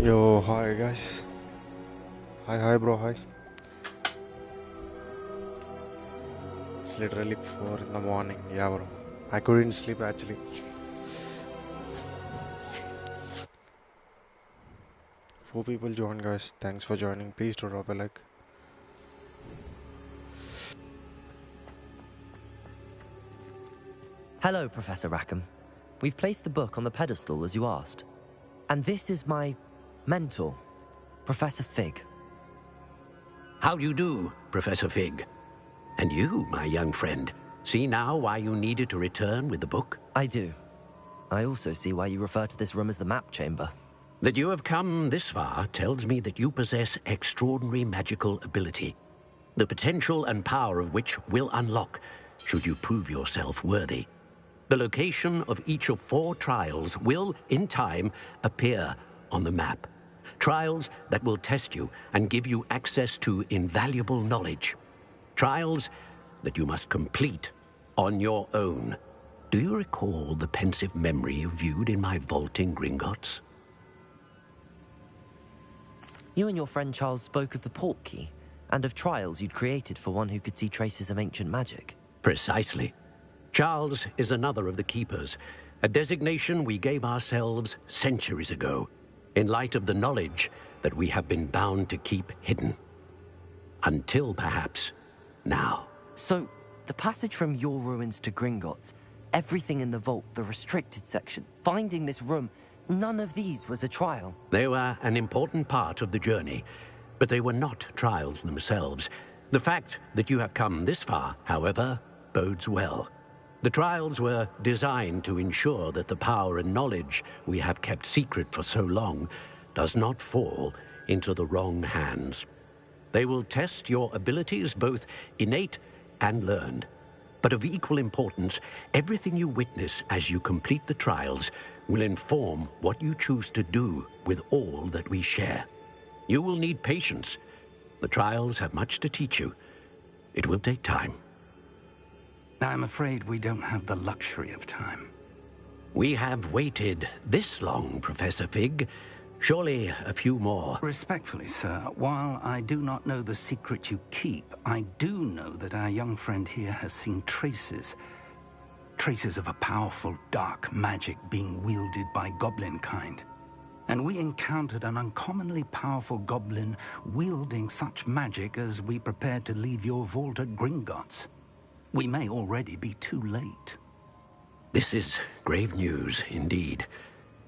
Yo, hi guys. Hi bro, hi. It's literally 4 in the morning. Yeah, bro. I couldn't sleep actually. 4 people joined, guys. Thanks for joining. Please do drop a like. Hello, Professor Rackham. We've placed the book on the pedestal as you asked. And this is my mentor, Professor Fig. How do you do, Professor Fig? And you, my young friend, see now why you needed to return with the book? I do. I also see why you refer to this room as the map chamber. That you have come this far tells me that you possess extraordinary magical ability, the potential and power of which will unlock should you prove yourself worthy. The location of each of 4 trials will, in time, appear on the map. Trials that will test you and give you access to invaluable knowledge. Trials that you must complete on your own. Do you recall the pensive memory you viewed in my vault in Gringotts? You and your friend Charles spoke of the port key and of trials you'd created for one who could see traces of ancient magic. Precisely. Charles is another of the keepers, a designation we gave ourselves centuries ago, in light of the knowledge that we have been bound to keep hidden. Until, perhaps, now. So, the passage from your ruins to Gringotts, everything in the vault, the restricted section, finding this room, none of these was a trial. They were an important part of the journey, but they were not trials themselves. The fact that you have come this far, however, bodes well. The trials were designed to ensure that the power and knowledge we have kept secret for so long does not fall into the wrong hands. They will test your abilities, both innate and learned. But of equal importance, everything you witness as you complete the trials will inform what you choose to do with all that we share. You will need patience. The trials have much to teach you. It will take time. I'm afraid we don't have the luxury of time. We have waited this long, Professor Fig. Surely a few more. Respectfully, sir, while I do not know the secret you keep, I do know that our young friend here has seen traces. Traces of a powerful dark magic being wielded by goblin kind. And we encountered an uncommonly powerful goblin wielding such magic as we prepared to leave your vault at Gringotts. We may already be too late. This is grave news indeed.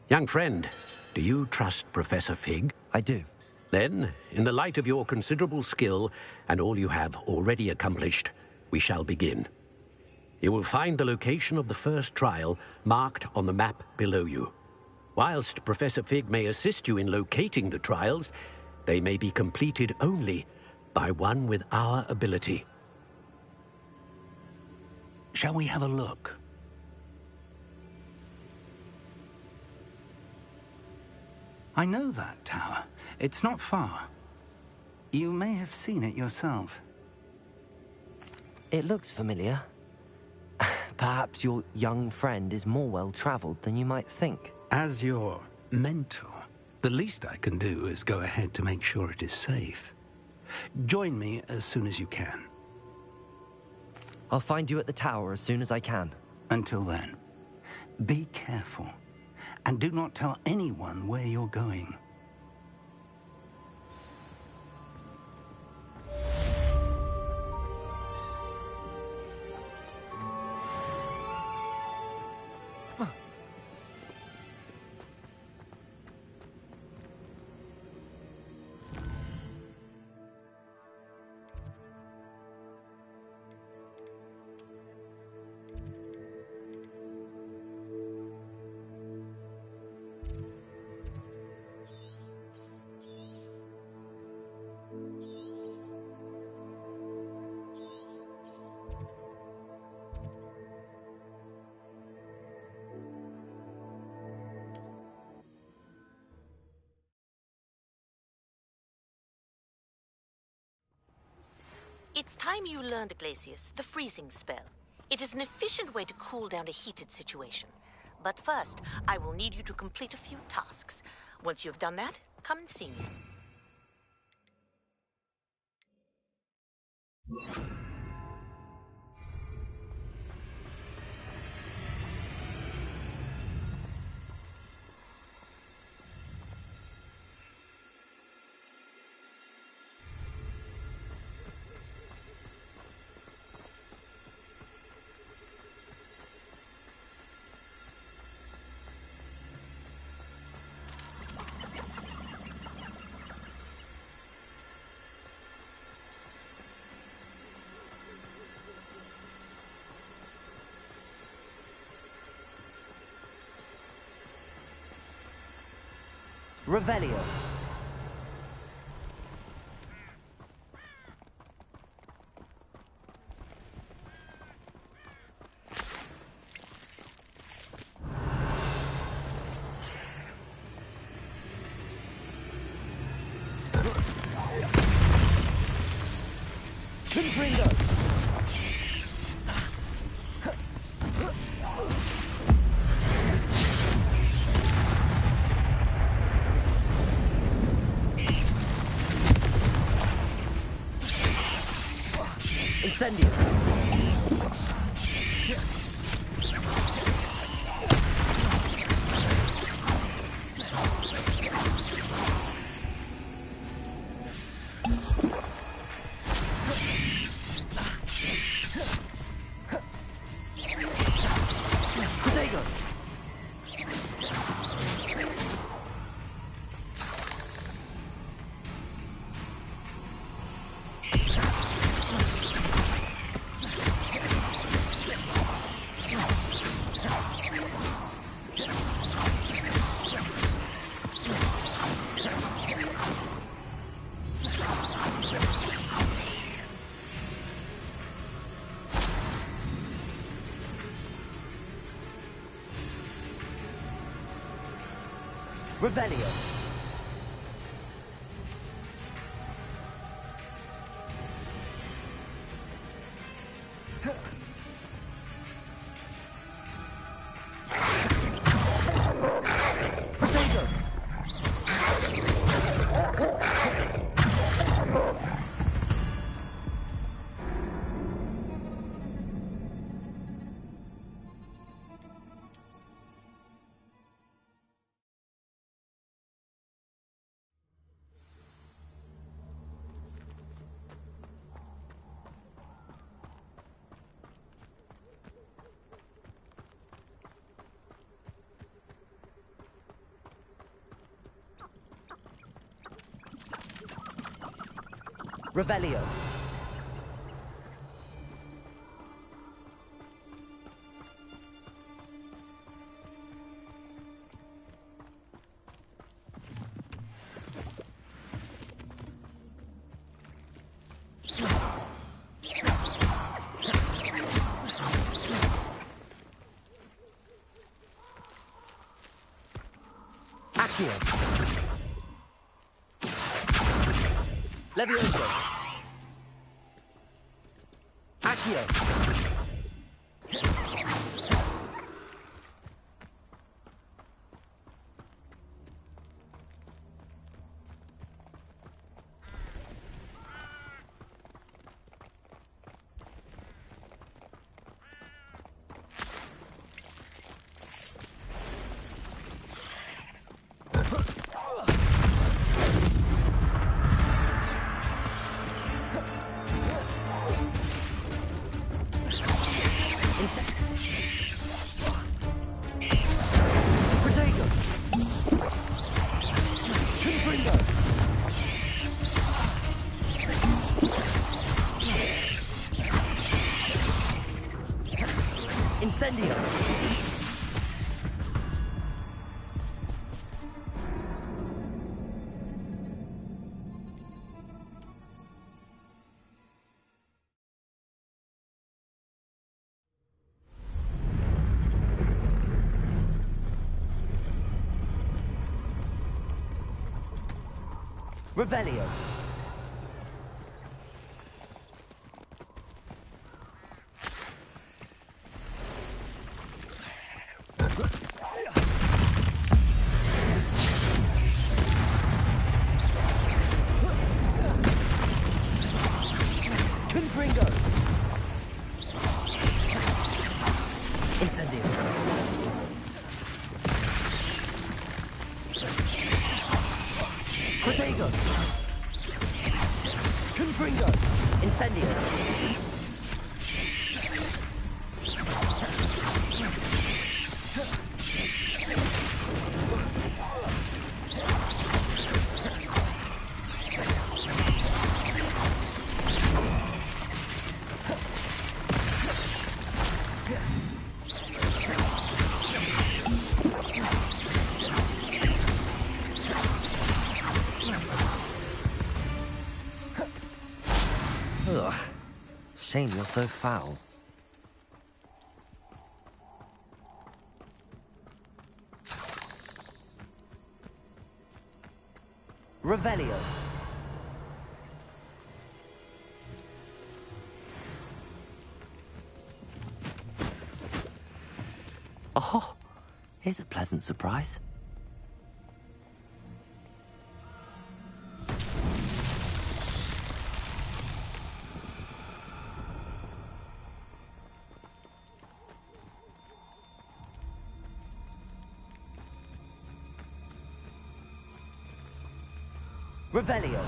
Young friend, do you trust Professor Fig? I do. Then, in the light of your considerable skill and all you have already accomplished, we shall begin. You will find the location of the first trial marked on the map below you. Whilst Professor Fig may assist you in locating the trials, they may be completed only by one with our ability. Shall we have a look? I know that tower. It's not far. You may have seen it yourself. It looks familiar. Perhaps your young friend is more well-traveled than you might think. As your mentor, the least I can do is go ahead to make sure it is safe. Join me as soon as you can. I'll find you at the tower as soon as I can. Until then, be careful, and do not tell anyone where you're going. It's time you learned, Glacius, the freezing spell. It is an efficient way to cool down a heated situation. But first, I will need you to complete a few tasks. Once you've done that, come and see me. Revelio. Confringo. Incendio. Potato. Revelio. Potato. Revelio. Accio. Levioso. Accio. Potato. Confringo. Incendio. Revelio. Incendio. Protego. Confringo. Incendio. Ugh. Shame you're so foul. Revelio. Oh, here's a pleasant surprise. Revelio.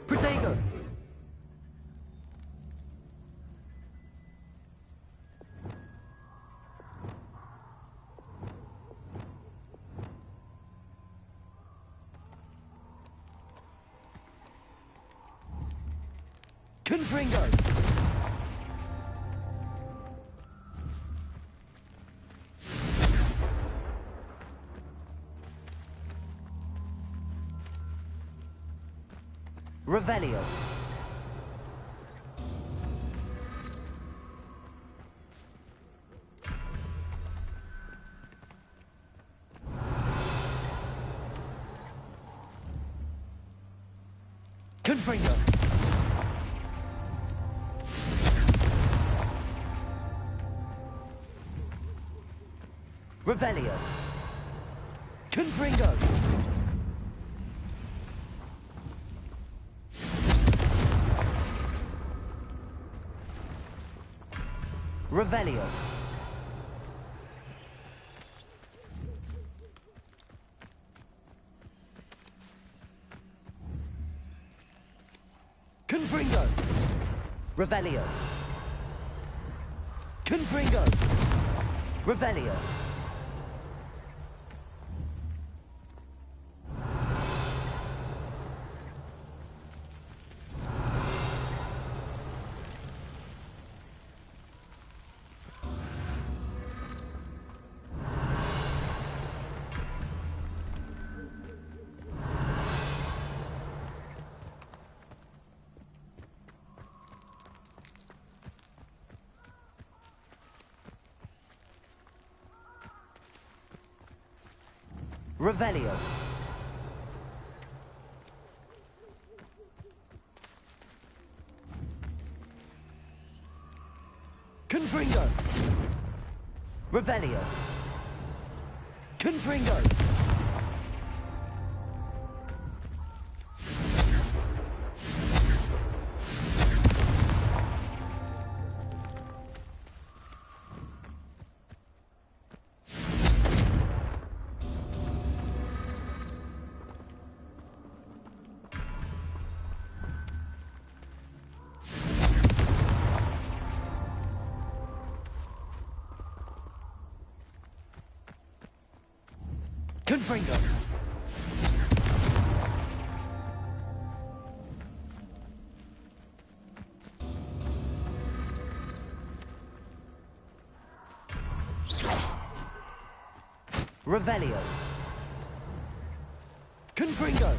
Protego. Confringo. Revelio. Confringo. Revelio. Confringo. Revelio. Confringo. Revelio. Confringo. Revelio. Revelio. Confringo. Revelio. Confringo. Confringo. Revelio. Confringo.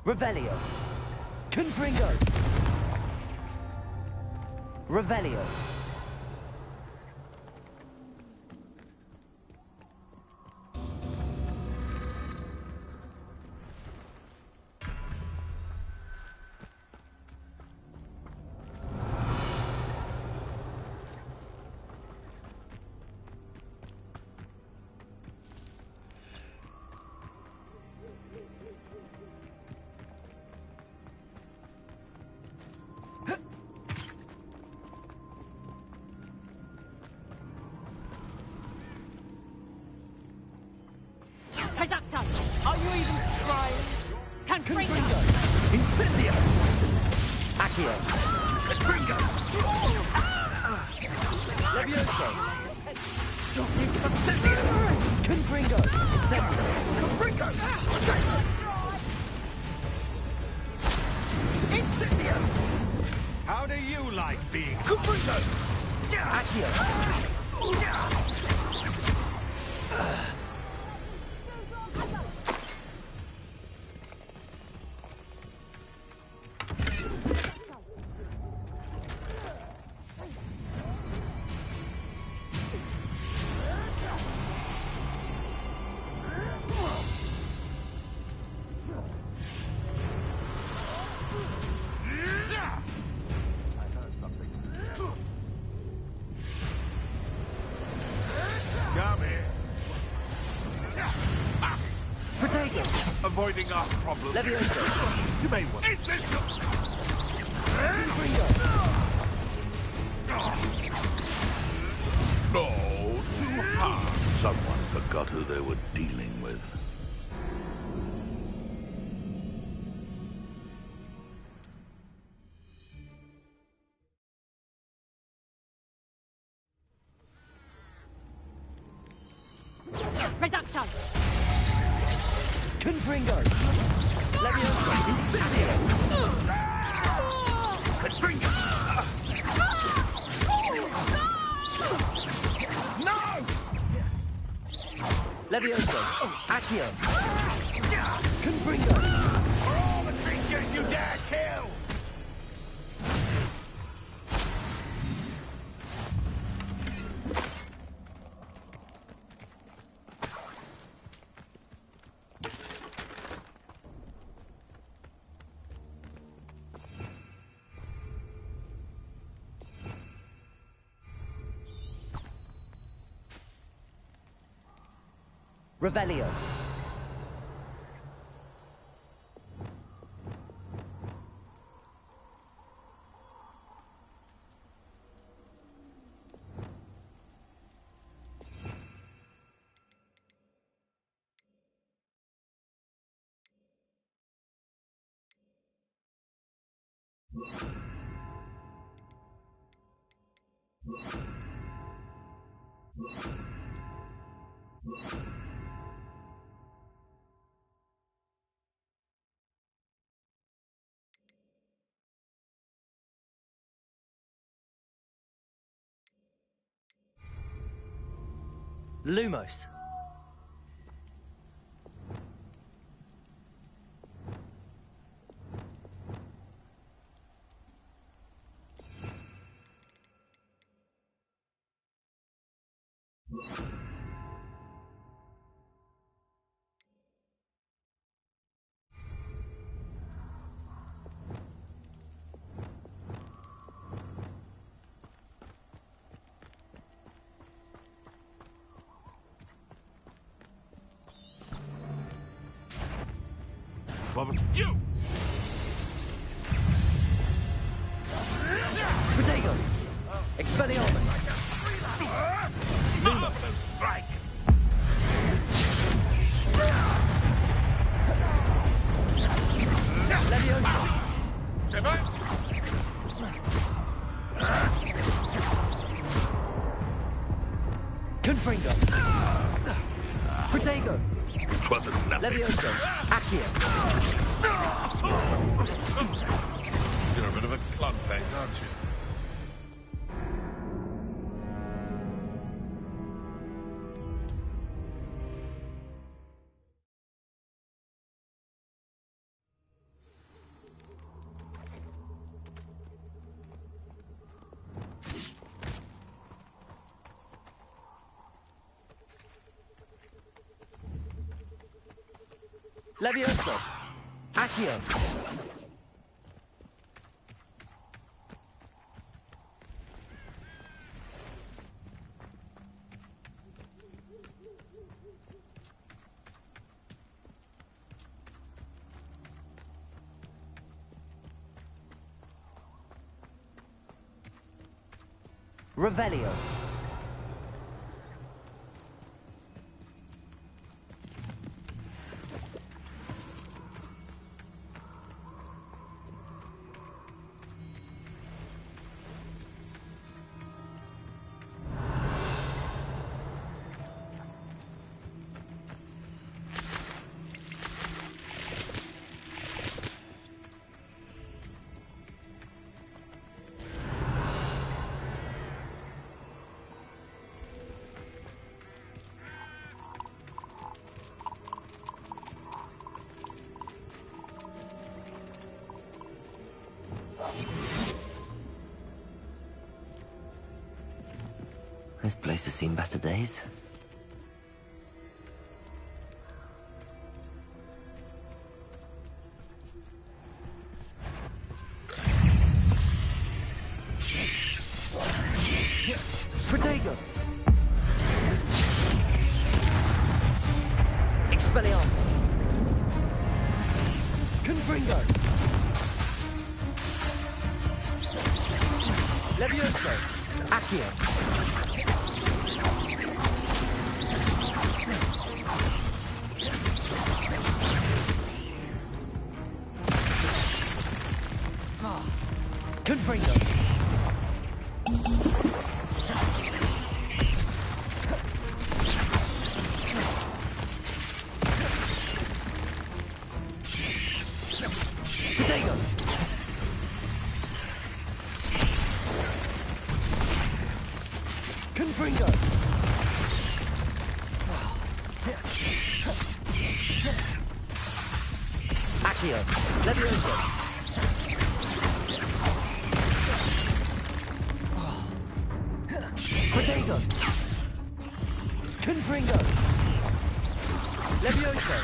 Revelio. Confringo. Revelio. Reductor! Are you even trying? Confringo! Incendio! Accio! Confringo! Levioso! Incendio! Confringo! Incendio! Confringo! Incendio! How do you like being... Confringo! Accio! Avoiding our problem. Levioso! You may want. Is this Confringo! no too hard? Someone forgot who they were dealing with. Reductor! Confringo! Levioso! Incendio! Confringo! No! Levioso! Accio! Confringo! All the creatures you dare kill! Revelio! Lumos! You! Protego! Expelliarmus! Lumos! Strike! Levioso! Confringo! Protego! Twasn't nothing. Levioso! Accio! You're a bit of a clunpeg, aren't you? Levioso! Accio! Revelio! This place has seen better days. Protego! Expelliarmus! Confringo! Levioso! Accio! Confringo! Protego! Confringo! Accio! Levioso! Protego! Confringo! Levioso!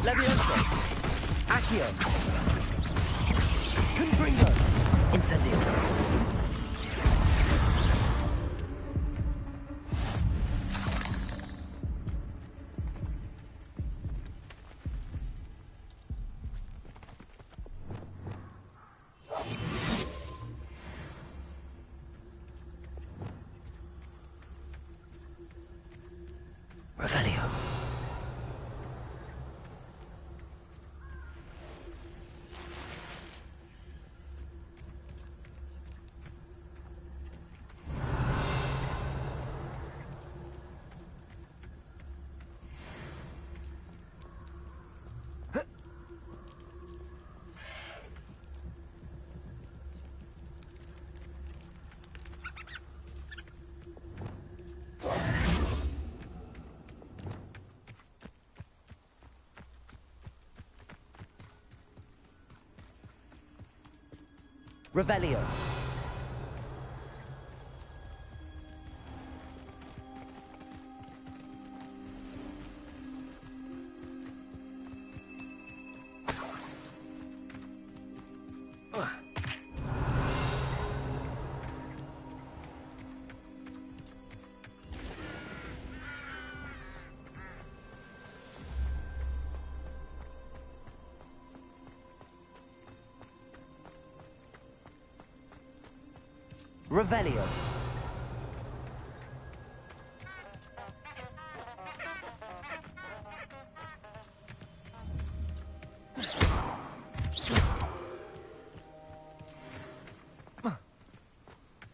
Levioso! Accio! Confringo! Incendio! Revelio. Revelio. Revelio.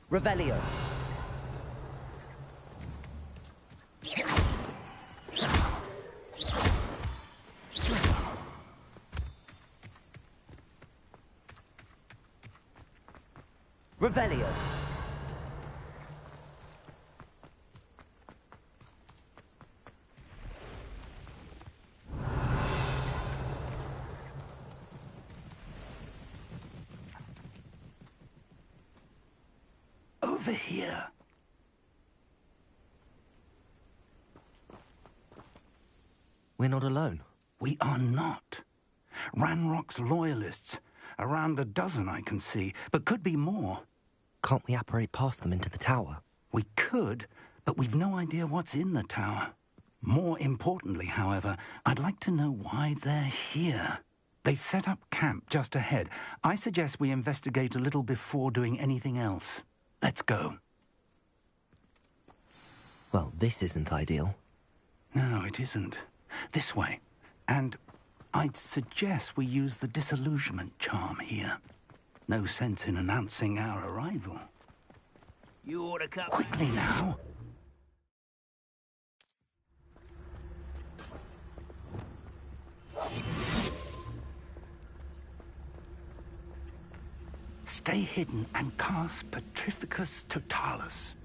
Revelio. Revelio. Over here. We're not alone. We are not. Ranrock's loyalists. Around a dozen I can see, but could be more. Can't we apparate past them into the tower? We could, but we've no idea what's in the tower. More importantly, however, I'd like to know why they're here. They've set up camp just ahead. I suggest we investigate a little before doing anything else. Let's go. Well, this isn't ideal. No, it isn't. This way. And I'd suggest we use the disillusionment charm here. No sense in announcing our arrival. You ought to cut. Quickly now. Stay hidden and cast Petrificus Totalis.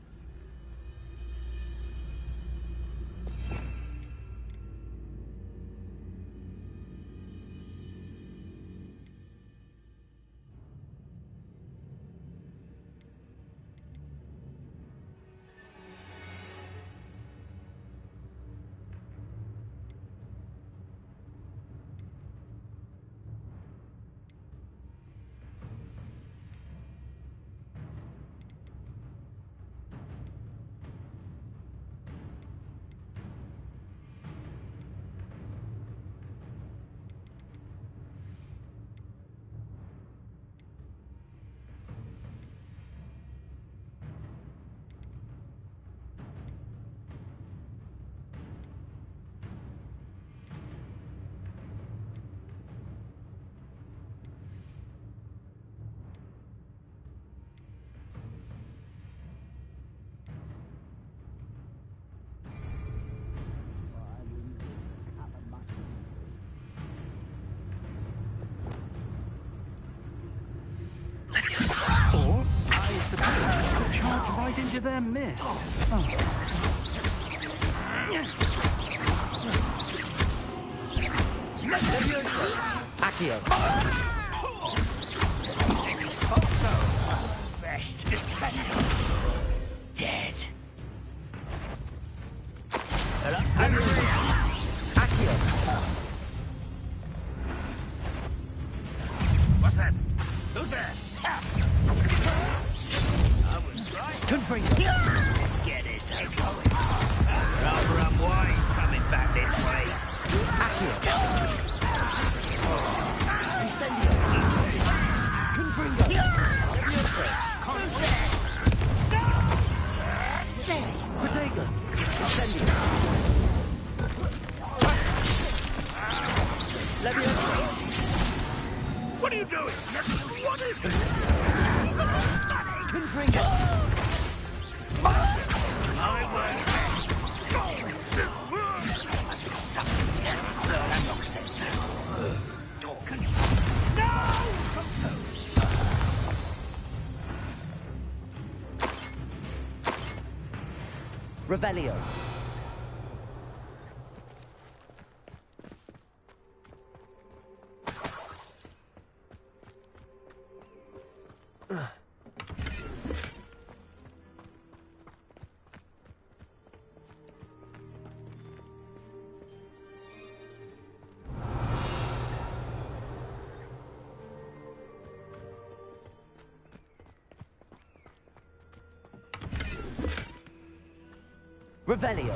disappeared. Charged right into their mist. Oh. Accio. Best defender. Dead. Accio. What's that? Who's there? I was right. Confringo. Let's get this over with. Rather unwise coming back this way. Accio. Incendio. Confringo. Levioso. Protego. Incendio. Levioso. What are you doing? What is this? Confringo. I won't. That makes sense. No! Revelio. Revelio.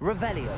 Revelio.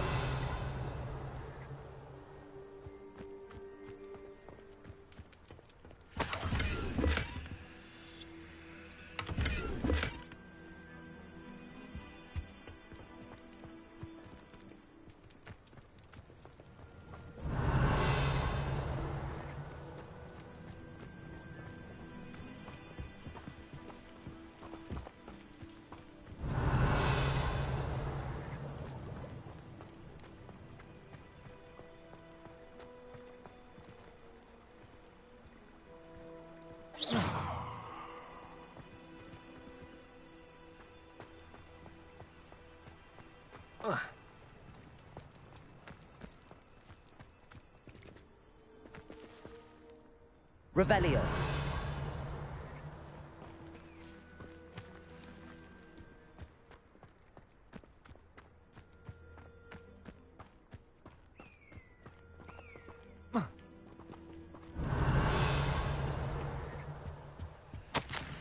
Revelio.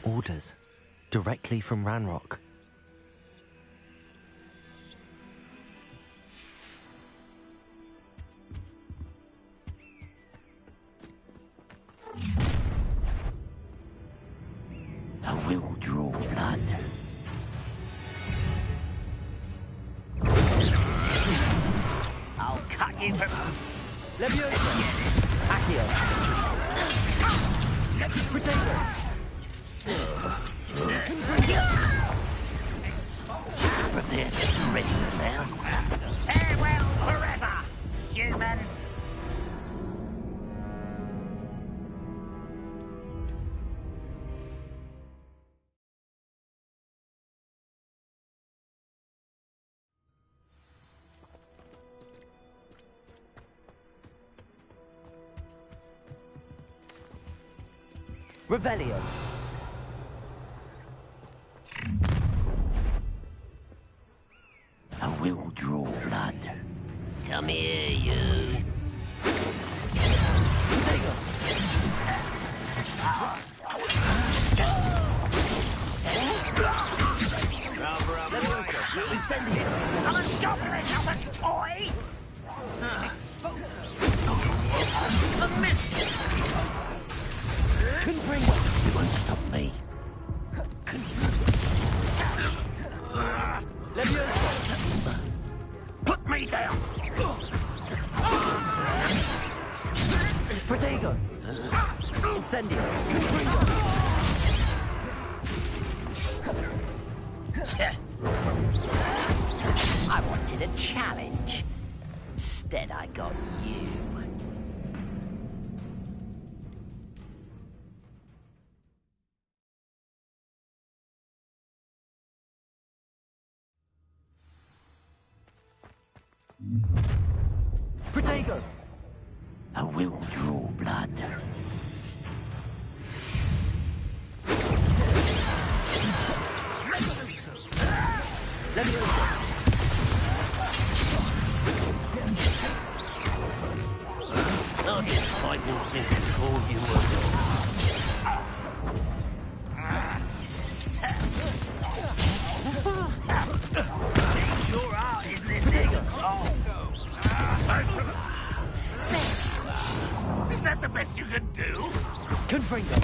Orders. Directly from Ranrock. I will draw blood. I'll cut you from... Levioso. Accio. Protego. Prepare to surrender now. Farewell forever, human. Revelio. I will draw blood. Come here, you. I'm a goblin, not a toy! A miss! Confringo. You won't stop me. Incendio! I wanted a challenge. Instead, I got you. Protego! I will draw blood. I'll just fight this before you It's your art, isn't it? Is that the best you can do? Confringo!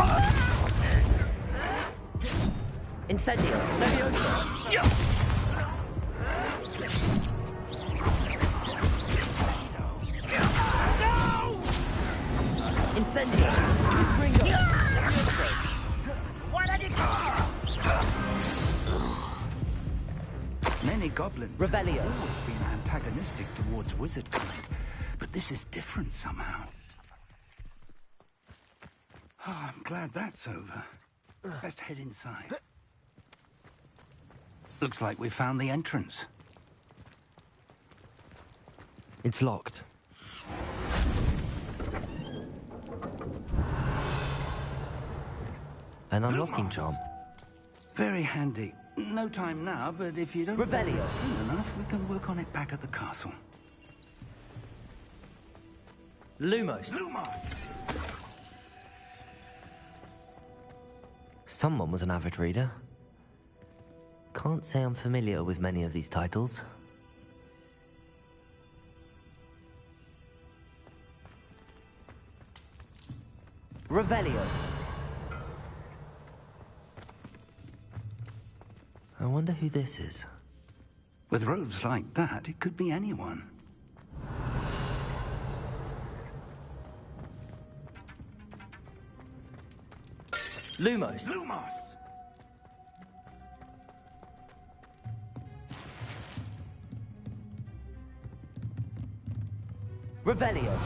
Incendio! Leviosa! Incendio! Confringo! What did Many goblins Revelio. have always been antagonistic towards wizard kind, but this is different somehow. Oh, I'm glad that's over. Let's head inside. Looks like we found the entrance. It's locked. An unlocking charm. Very handy. No time now, but if you don't Revelio. get it soon enough, we can work on it back at the castle. Lumos. Someone was an avid reader. Can't say I'm familiar with many of these titles. Revelio. I wonder who this is. With robes like that, it could be anyone. Lumos. Revelio.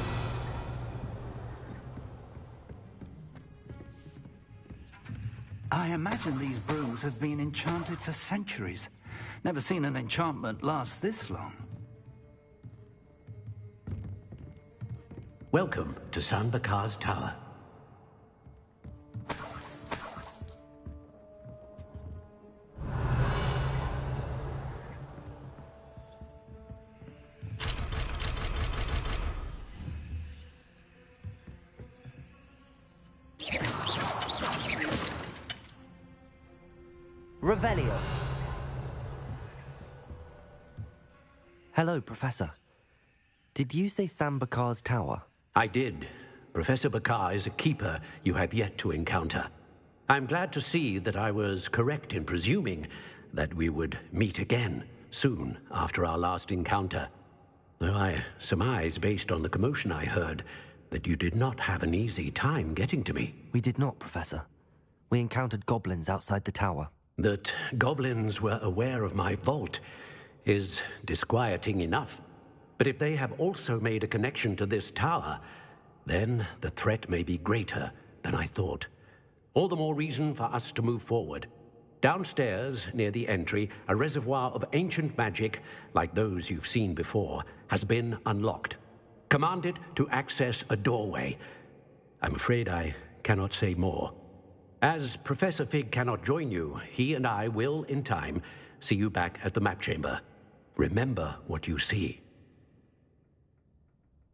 I imagine these brooms have been enchanted for centuries. Never seen an enchantment last this long. Welcome to San Bakar's Tower. Revelio. Hello, Professor. Did you say San Bakar's Tower? I did. Professor Bakar is a keeper you have yet to encounter. I'm glad to see that I was correct in presuming that we would meet again soon after our last encounter. Though I surmise, based on the commotion I heard, that you did not have an easy time getting to me. We did not, Professor. We encountered goblins outside the tower. That goblins were aware of my vault is disquieting enough. But if they have also made a connection to this tower, then the threat may be greater than I thought. All the more reason for us to move forward. Downstairs, near the entry, a reservoir of ancient magic, like those you've seen before, has been unlocked. Commanded to access a doorway. I'm afraid I cannot say more. As Professor Fig cannot join you, he and I will, in time, see you back at the map chamber. Remember what you see.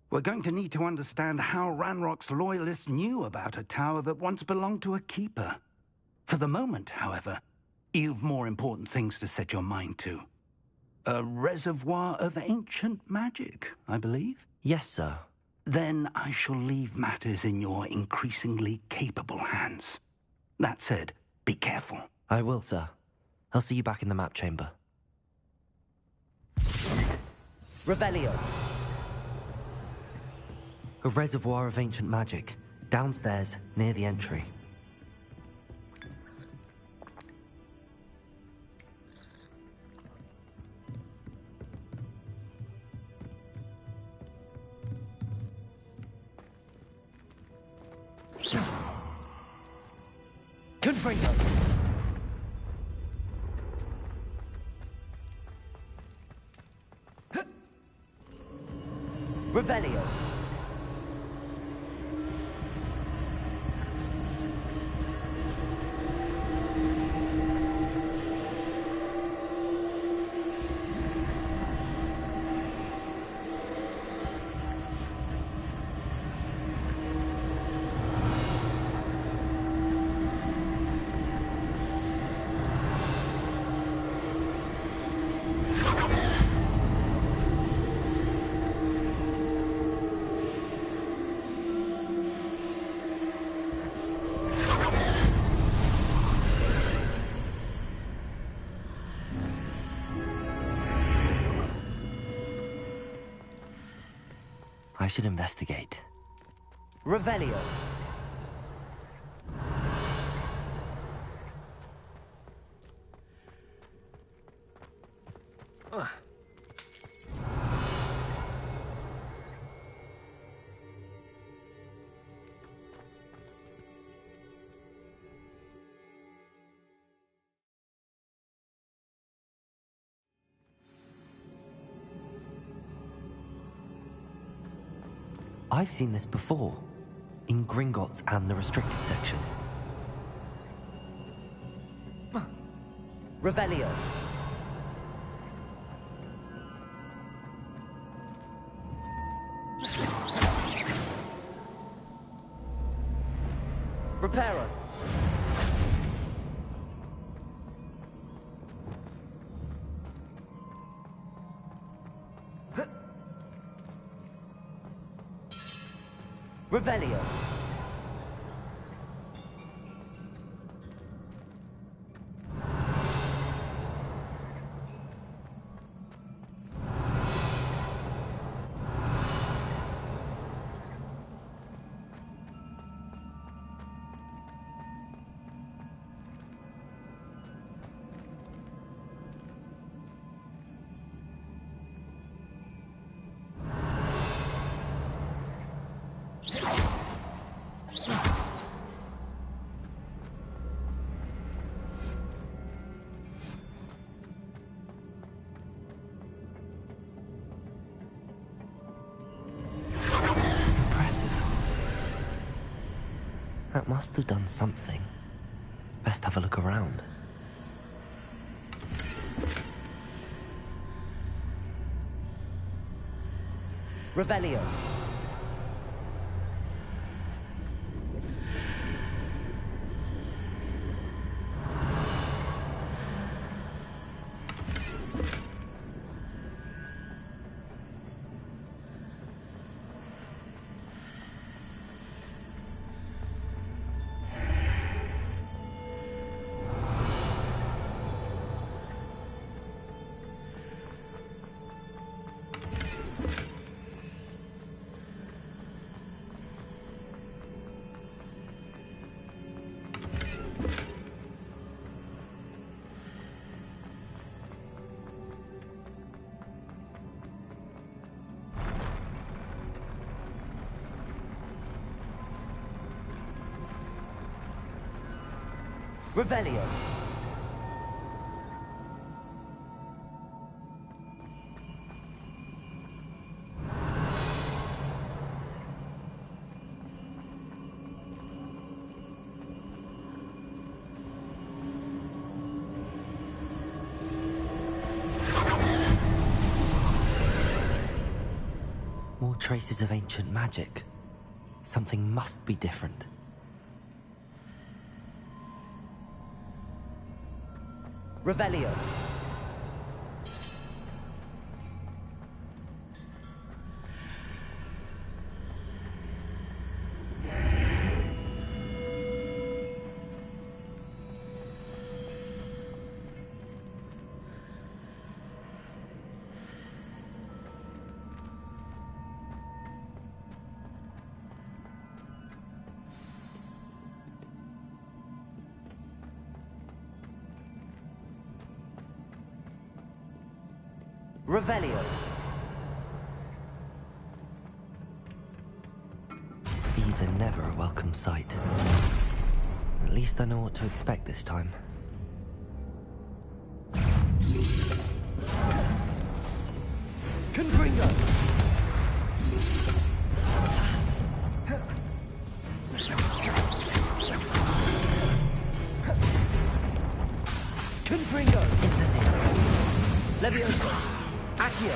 We're going to need to understand how Ranrock's loyalists knew about a tower that once belonged to a keeper. For the moment, however, you've more important things to set your mind to. A reservoir of ancient magic, I believe? Yes, sir. Then I shall leave matters in your increasingly capable hands. That said, be careful. I will, sir. I'll see you back in the map chamber. Revelio. A reservoir of ancient magic. Downstairs, near the entry. Confringo! Revelio! I should investigate. Revelio! I've seen this before, in Gringotts and the restricted section. Revelio. Reparo. Revelio. That must have done something. Best have a look around. Revelio. Revelio. More traces of ancient magic. Something must be different. Revelio. Revelio. These are never a welcome sight. At least I know what to expect this time. Confringo! Confringo! Incendio! Levioso! Accio!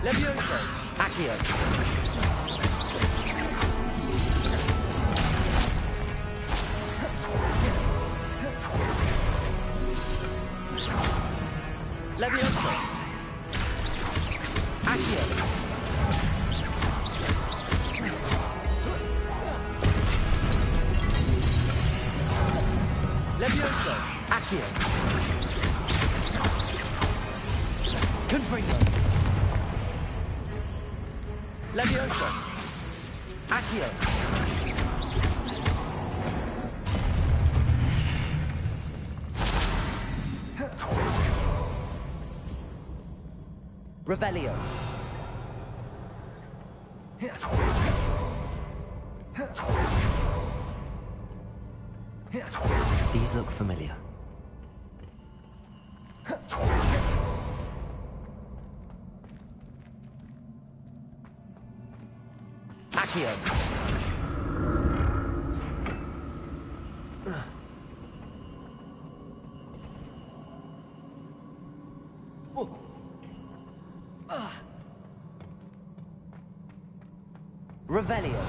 Levioso! Accio! Levioso! Accio! Levioso! Accio! Confringo! Levioso! Accio! Revelio! These look familiar. Accio! Revelio.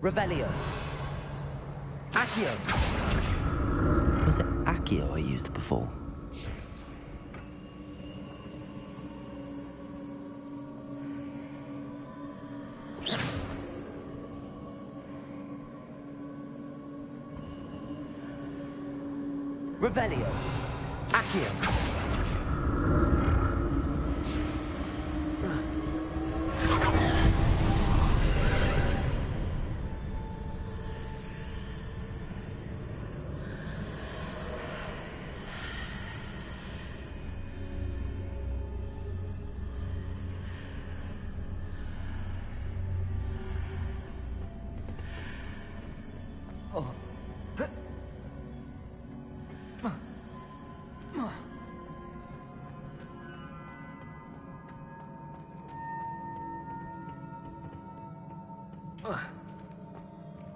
Revelio. Accio. Was it Accio I used before? Revelio. Accio.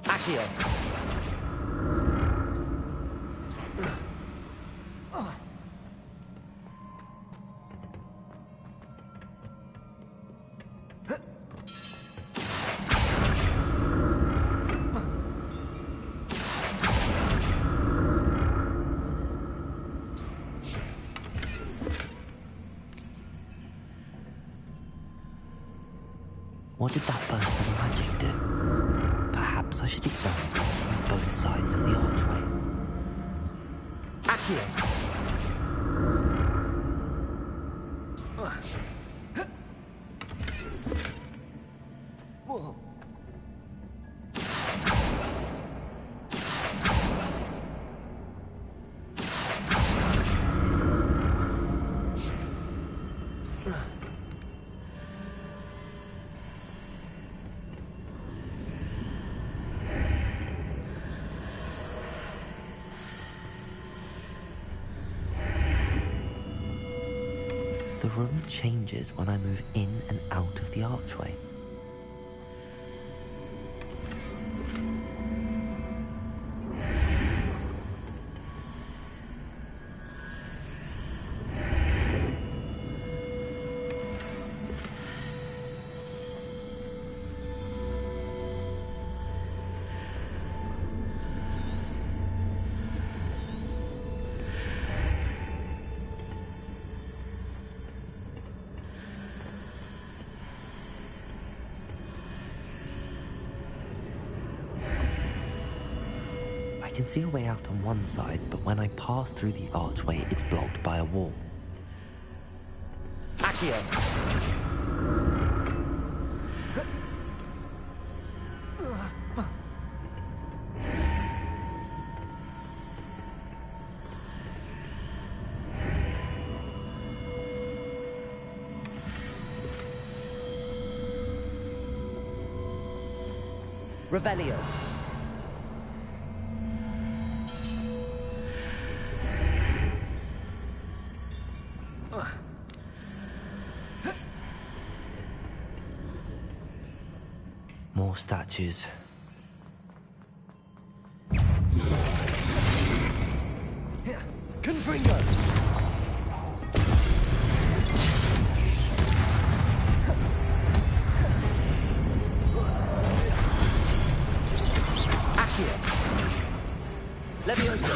Accio. What did that burst of magic do? Perhaps I should examine it from both sides of the archway. Accio! Whoa. The room changes when I move in and out of the archway. can see a way out on one side, but when I pass through the archway, it's blocked by a wall. Accio! Revelio. More statues. Confringo! Leviosa.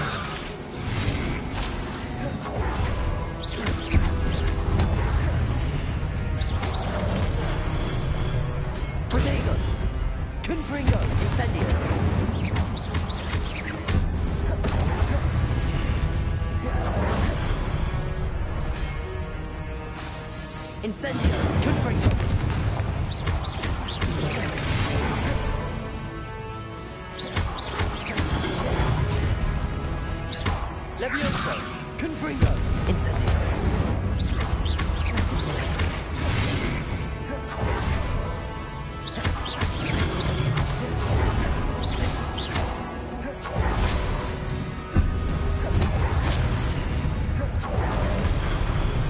Protego. Confringo. Incendio. Incendio. Confringo. Leviosa! Confringo! Incendio!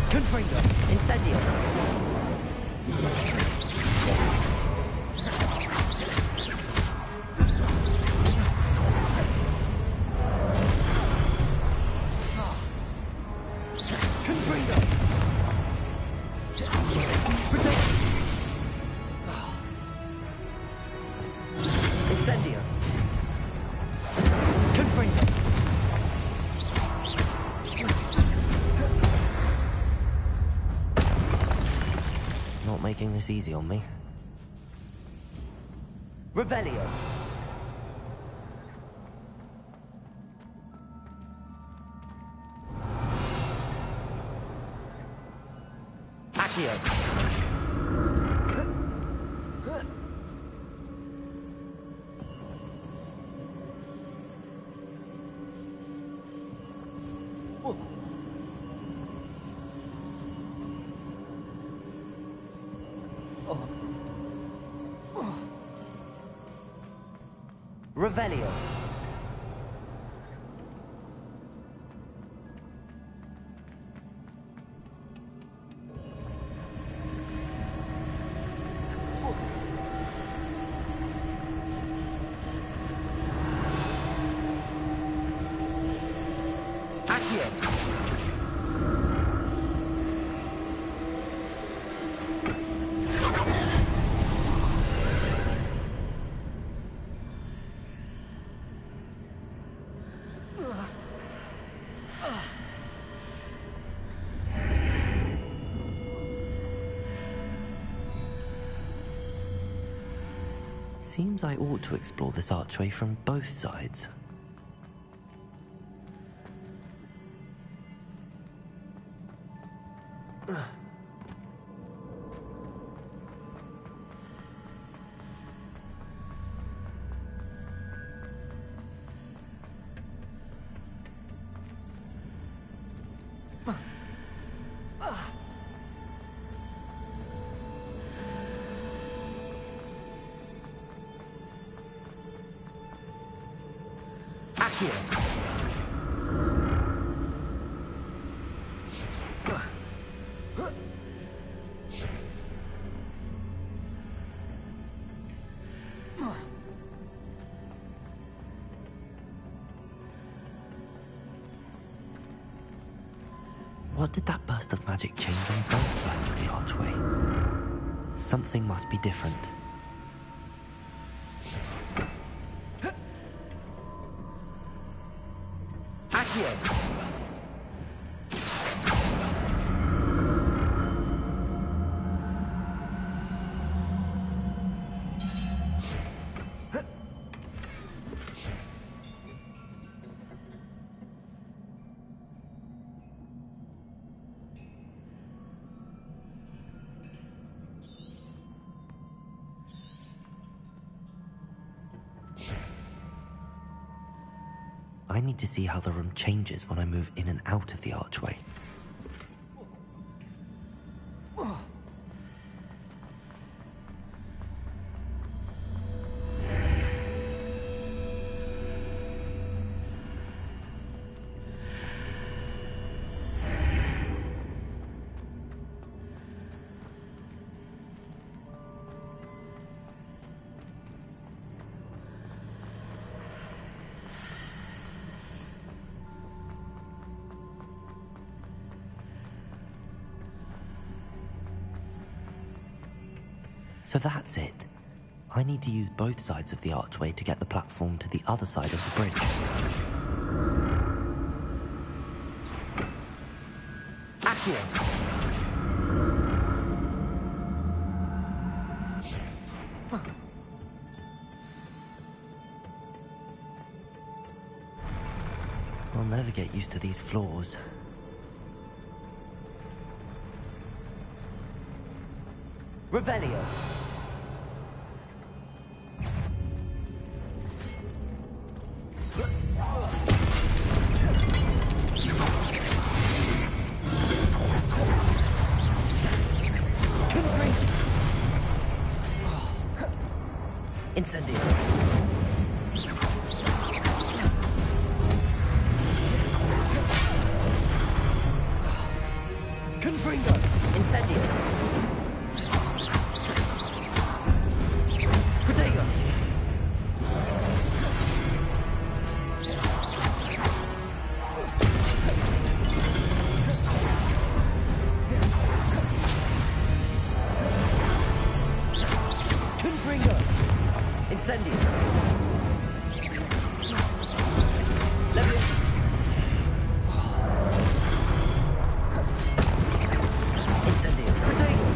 Confringo! Incendio! Making this easy on me. Revelio. Accio. Revelio. Accio. Seems I ought to explore this archway from both sides. What did that burst of magic change on both sides of the archway? Something must be different. Accio! I need to see how the room changes when I move in and out of the archway. So that's it. I need to use both sides of the archway to get the platform to the other side of the bridge. Accio! I'll never get used to these floors. Revelio! Incendio. Confringo. Incendio. Protego. Confringo. Incendio. Incendio. Protego.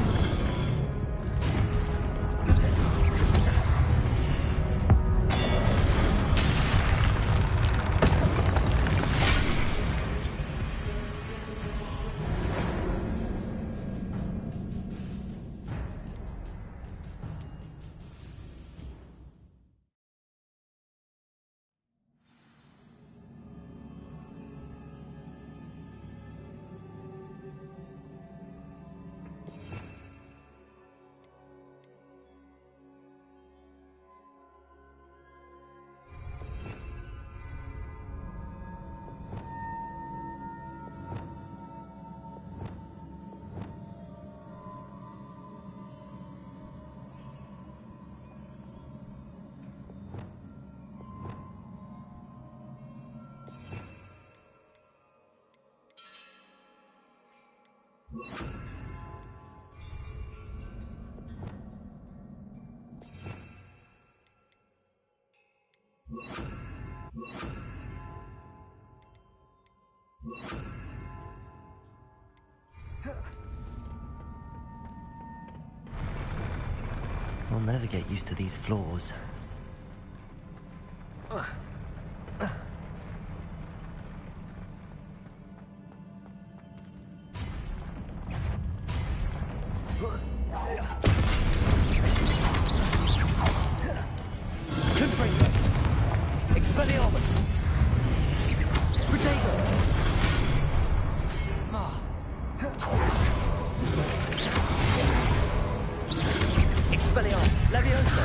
I'll never get used to these floors. Confringo. Expelliarmus. Protego. Expelliarmus. Leviosa.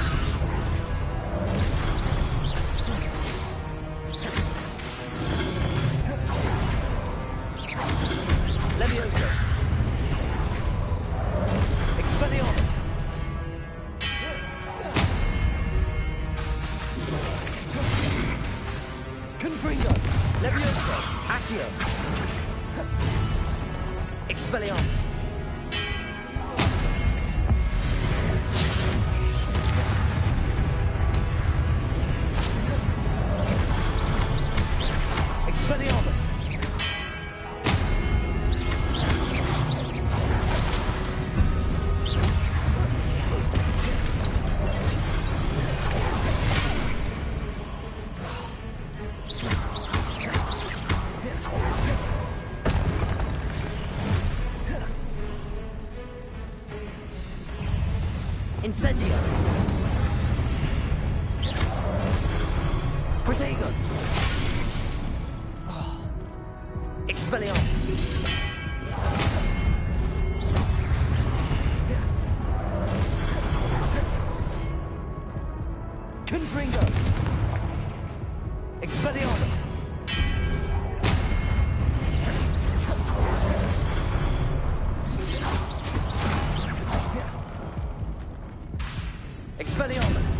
Leviosa. Expelliarmus. Confringo. Leviosa. Accio. Expelliarmus. Expelliarmus. Incendio. Protego. Expelliarmus. Confringo. Expelliarmus. Expelliarmus.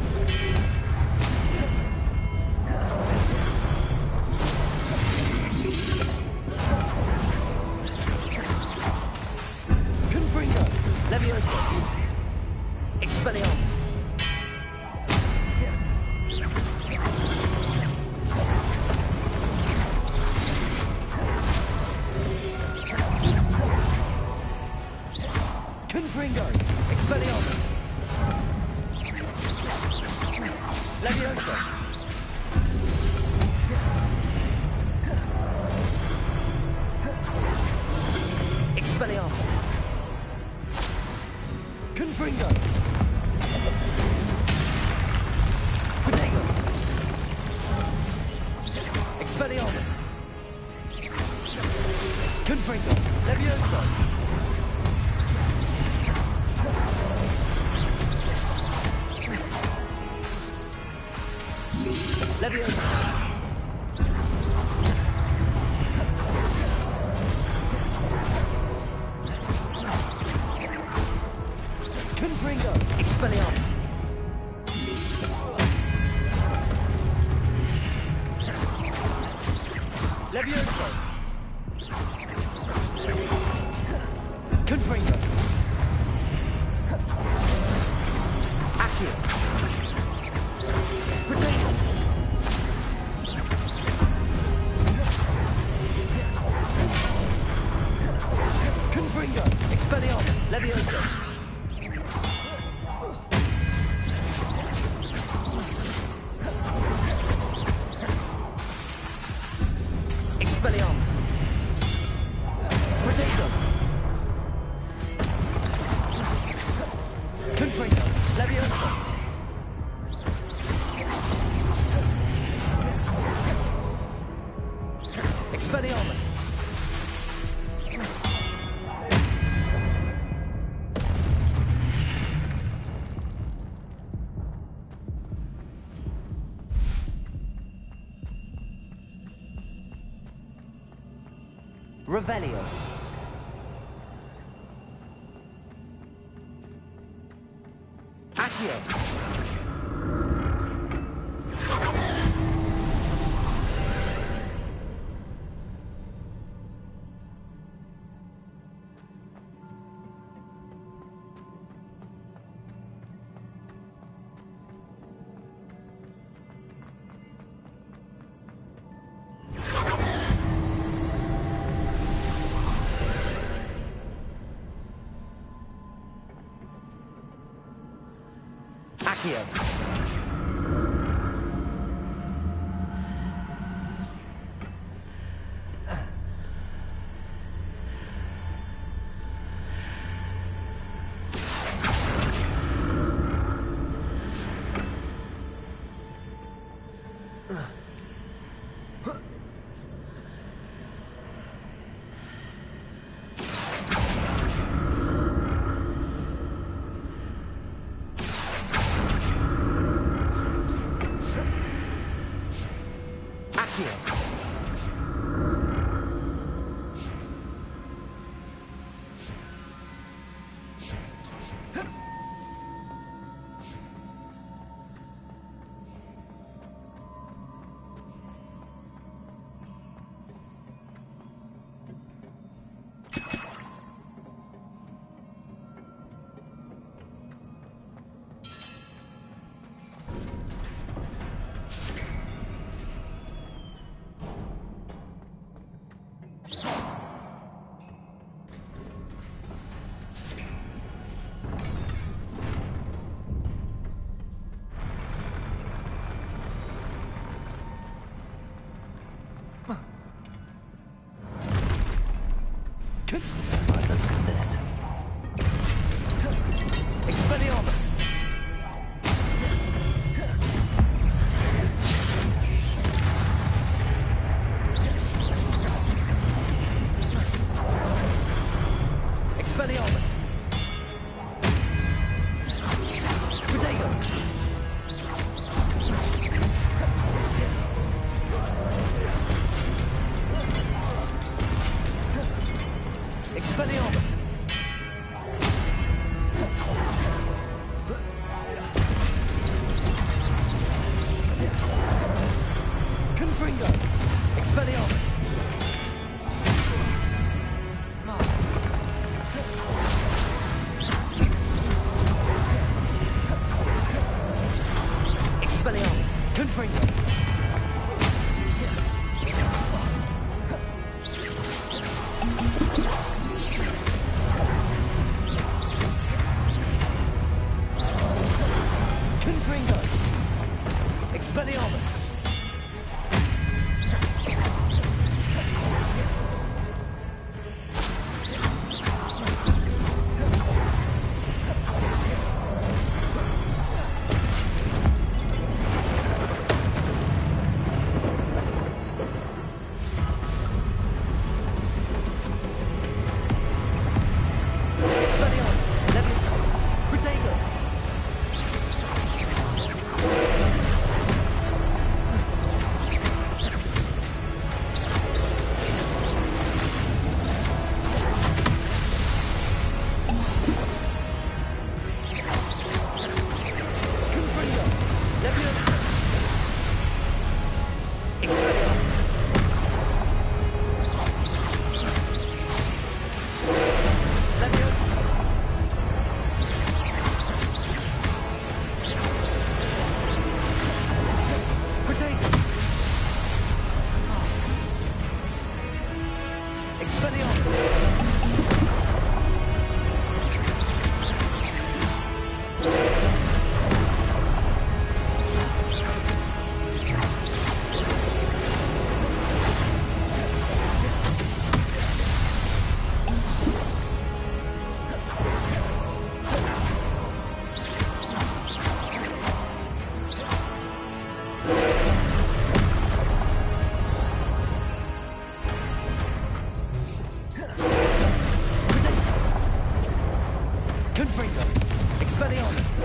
Confringo. Leviosa. Expelliarmus. Confringo. Expelliarmus. Leviosa. Expelliarmus. Confringo. Protego. Expelliarmus. Confringo. Leviosa. Leviosa. Confringo. Expelliarmus. Leviosa. Confringo. Accio. Protego. Confringo. Expelliarmus. Leviosa. Expelliarmus. Protego. Confringo. Leviosa. Expelliarmus. Revelio. Accio. Accio. Confringo! Expelliarmus! Expelliarmus! Confringo! Confringo! Expelliarmus!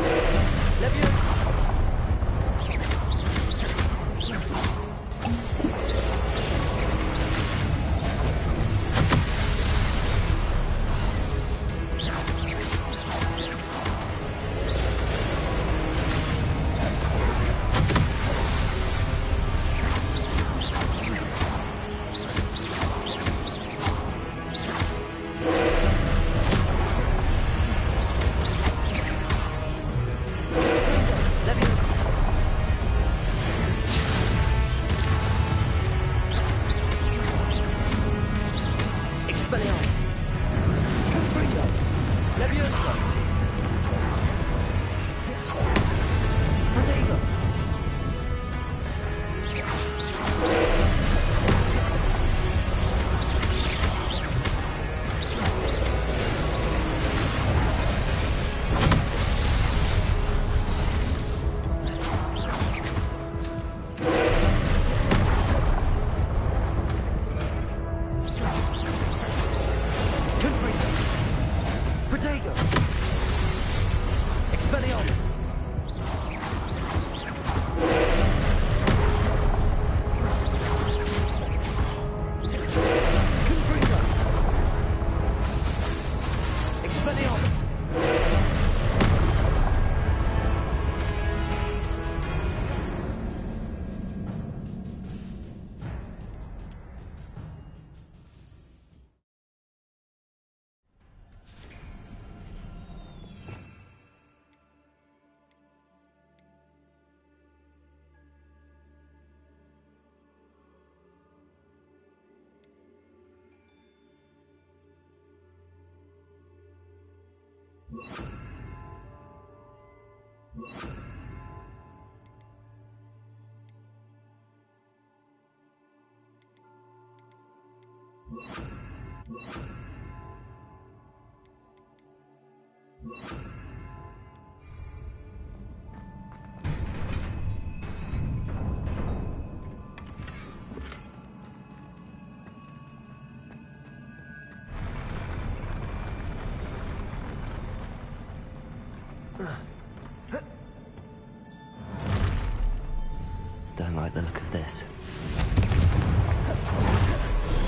Don't like the look of this.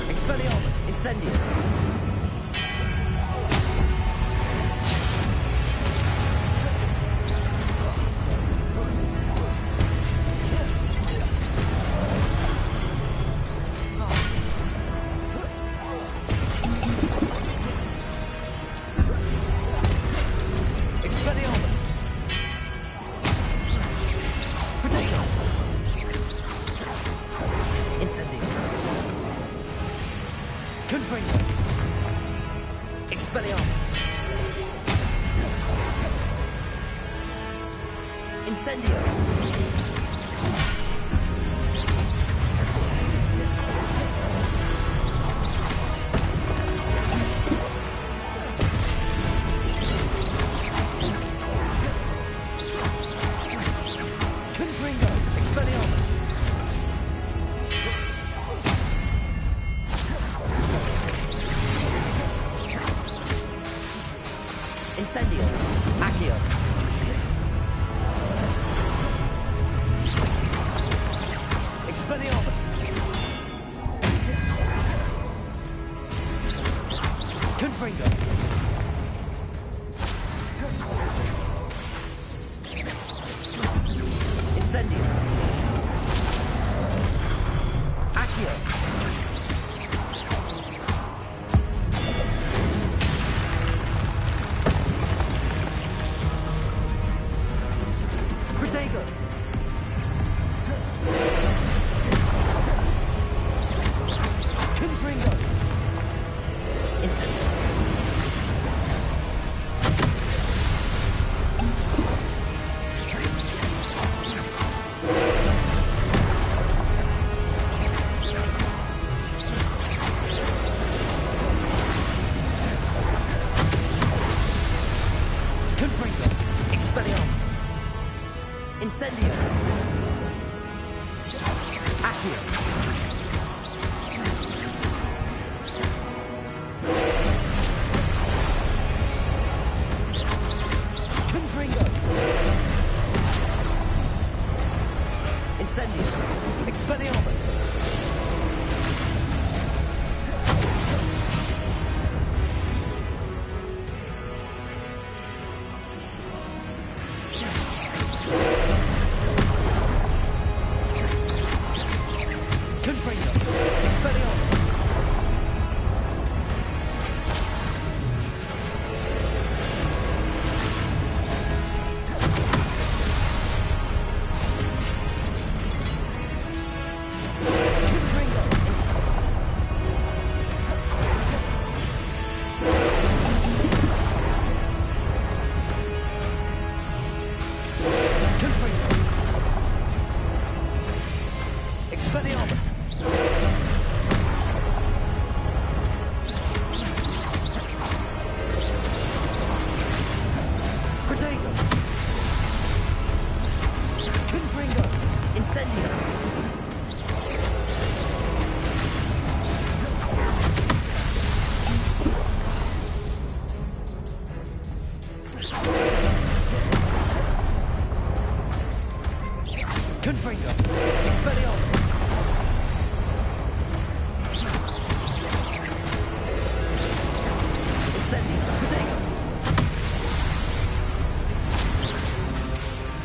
Expelliarmus, Incendio! Confringo. Expelliarmus. Incendio. Confringo. Expelliarmus. Incendio. Accio. Expelliarmus. Confringo. Incendio. Accio. Protego. Confringo. Incendio. Confringo. Expelliarmus. Incendio. Accio. Confringo. Incendio. Expelliarmus. Confringo. Expelliarmus. Confringo. Confringo. Expelliarmus. Protego. Confringo. Incendio. Confringo. Expelliarmus. Incendio. Protego.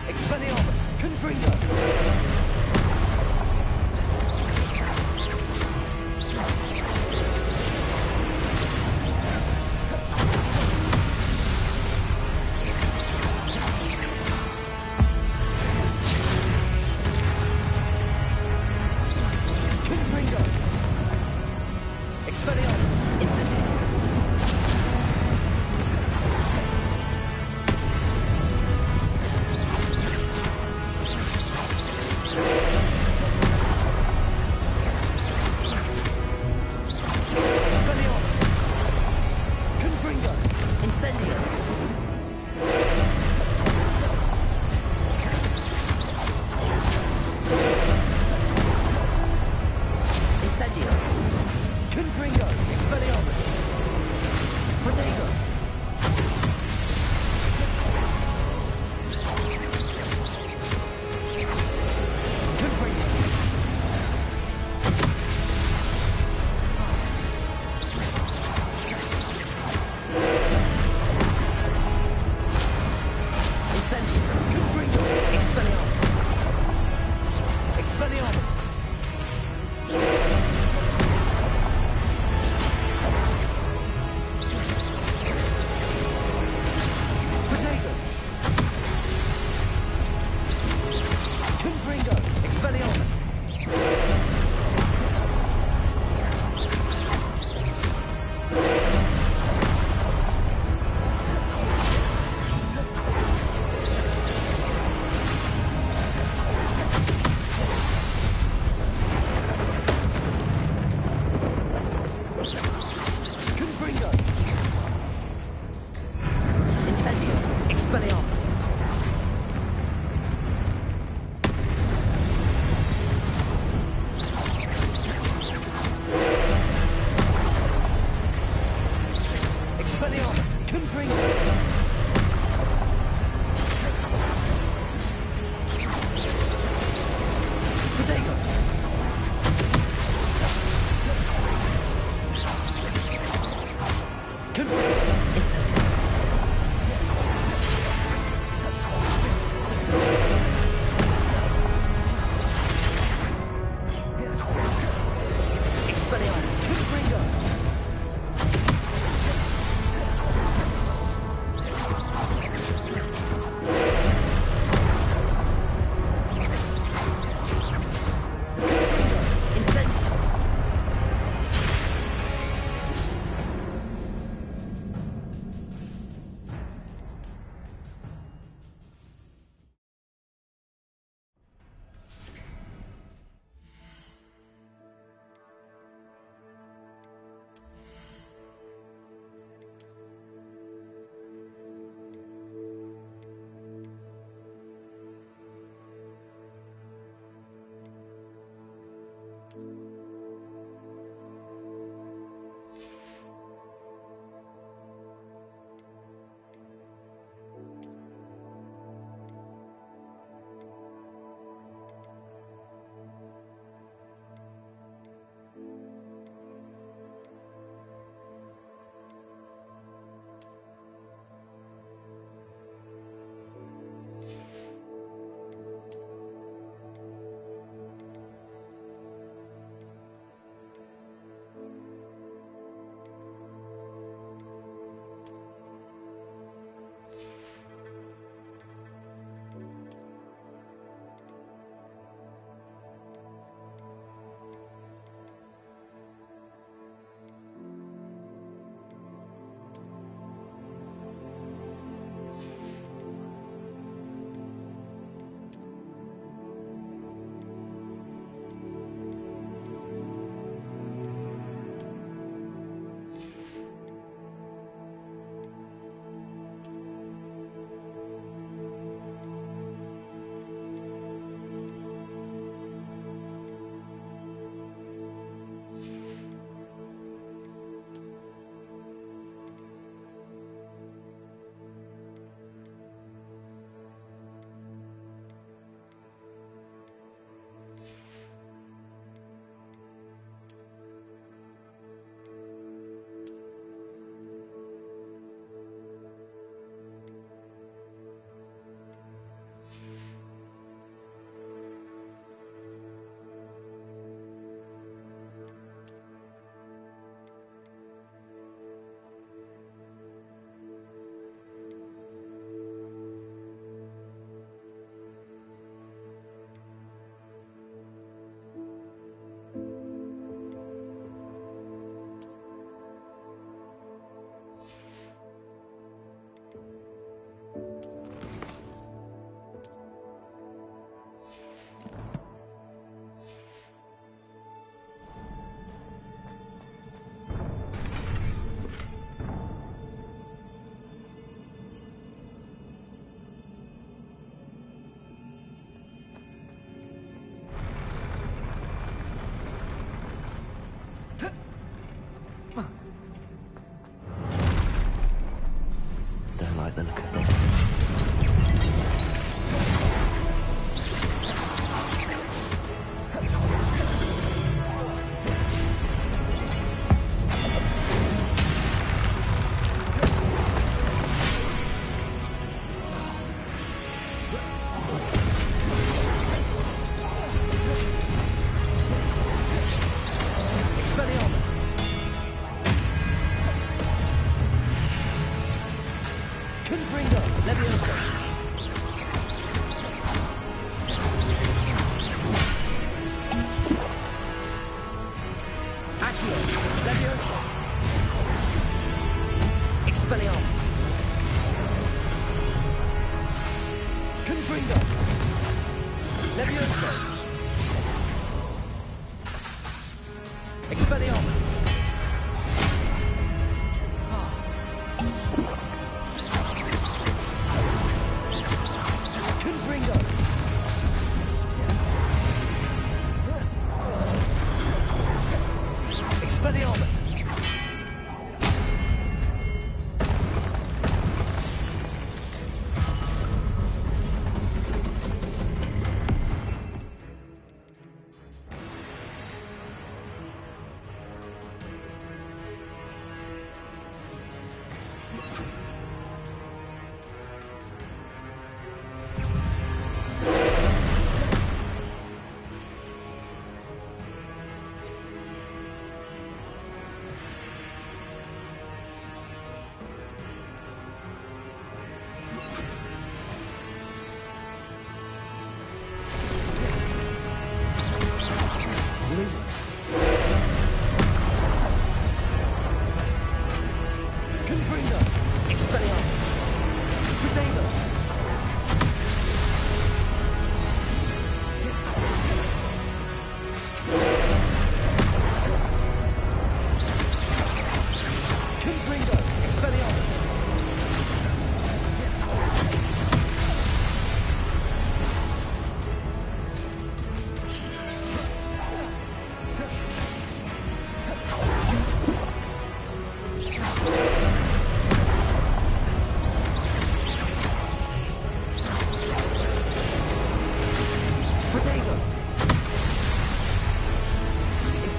Expelliarmus. Confringo. Confringo. Expelliarmus. Incendio. Expelliarmus. Confringo. Incendio. Incendio. Confringo. Expelliarmus. Protego. Confringo. Incendio. Confringo. Expelliarmus. Expelliarmus. Protego. Confringo. Expelliarmus. Don't like the look of this.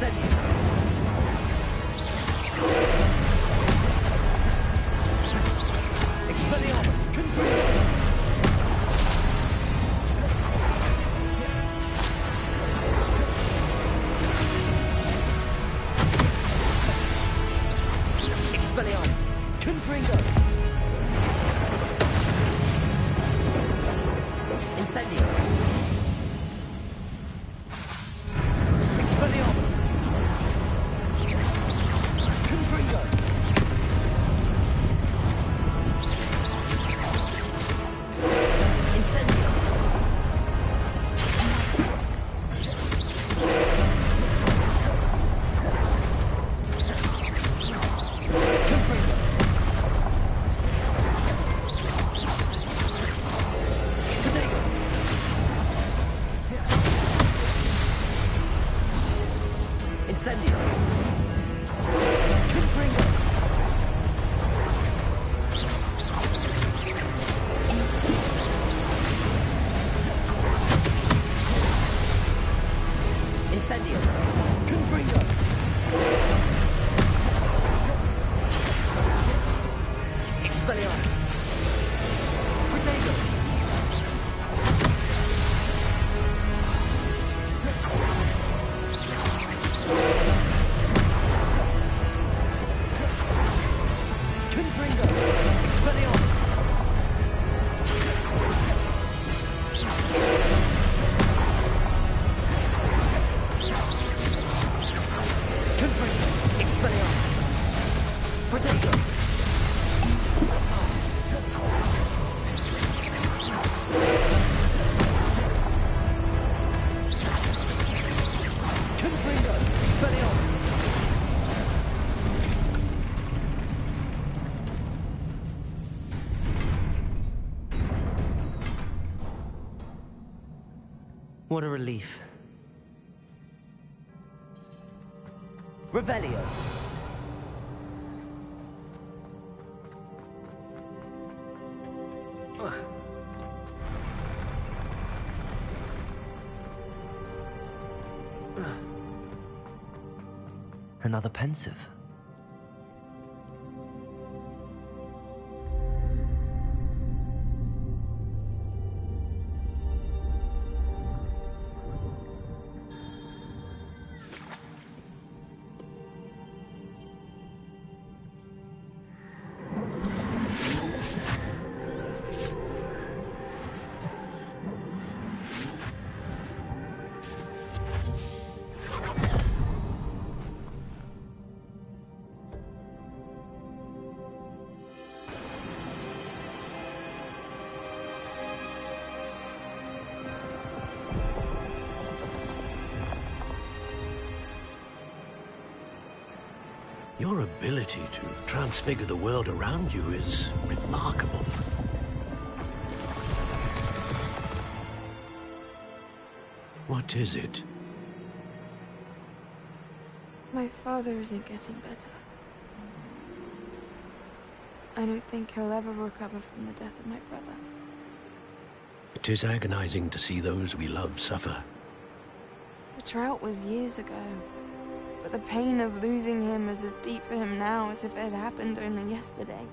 Incendio. Expelliarmus. Confringo. Expelliarmus. Confringo. Incendio. Expelliarmus. Confringo. Incendio. Confringo. Protego. Incendio. Confringo. Incendio. Confringo. Expelliarmus. Protego. Confringo. Expelliarmus. Confringo. Expelliarmus. Protego. Confringo. Expelliarmus. What a relief. Revelio. Another pensive. Your ability to transfigure the world around you is remarkable. What is it? My father isn't getting better. I don't think he'll ever recover from the death of my brother. It is agonizing to see those we love suffer. The drought was years ago, but the pain of losing him is as deep for him now as if it had happened only yesterday.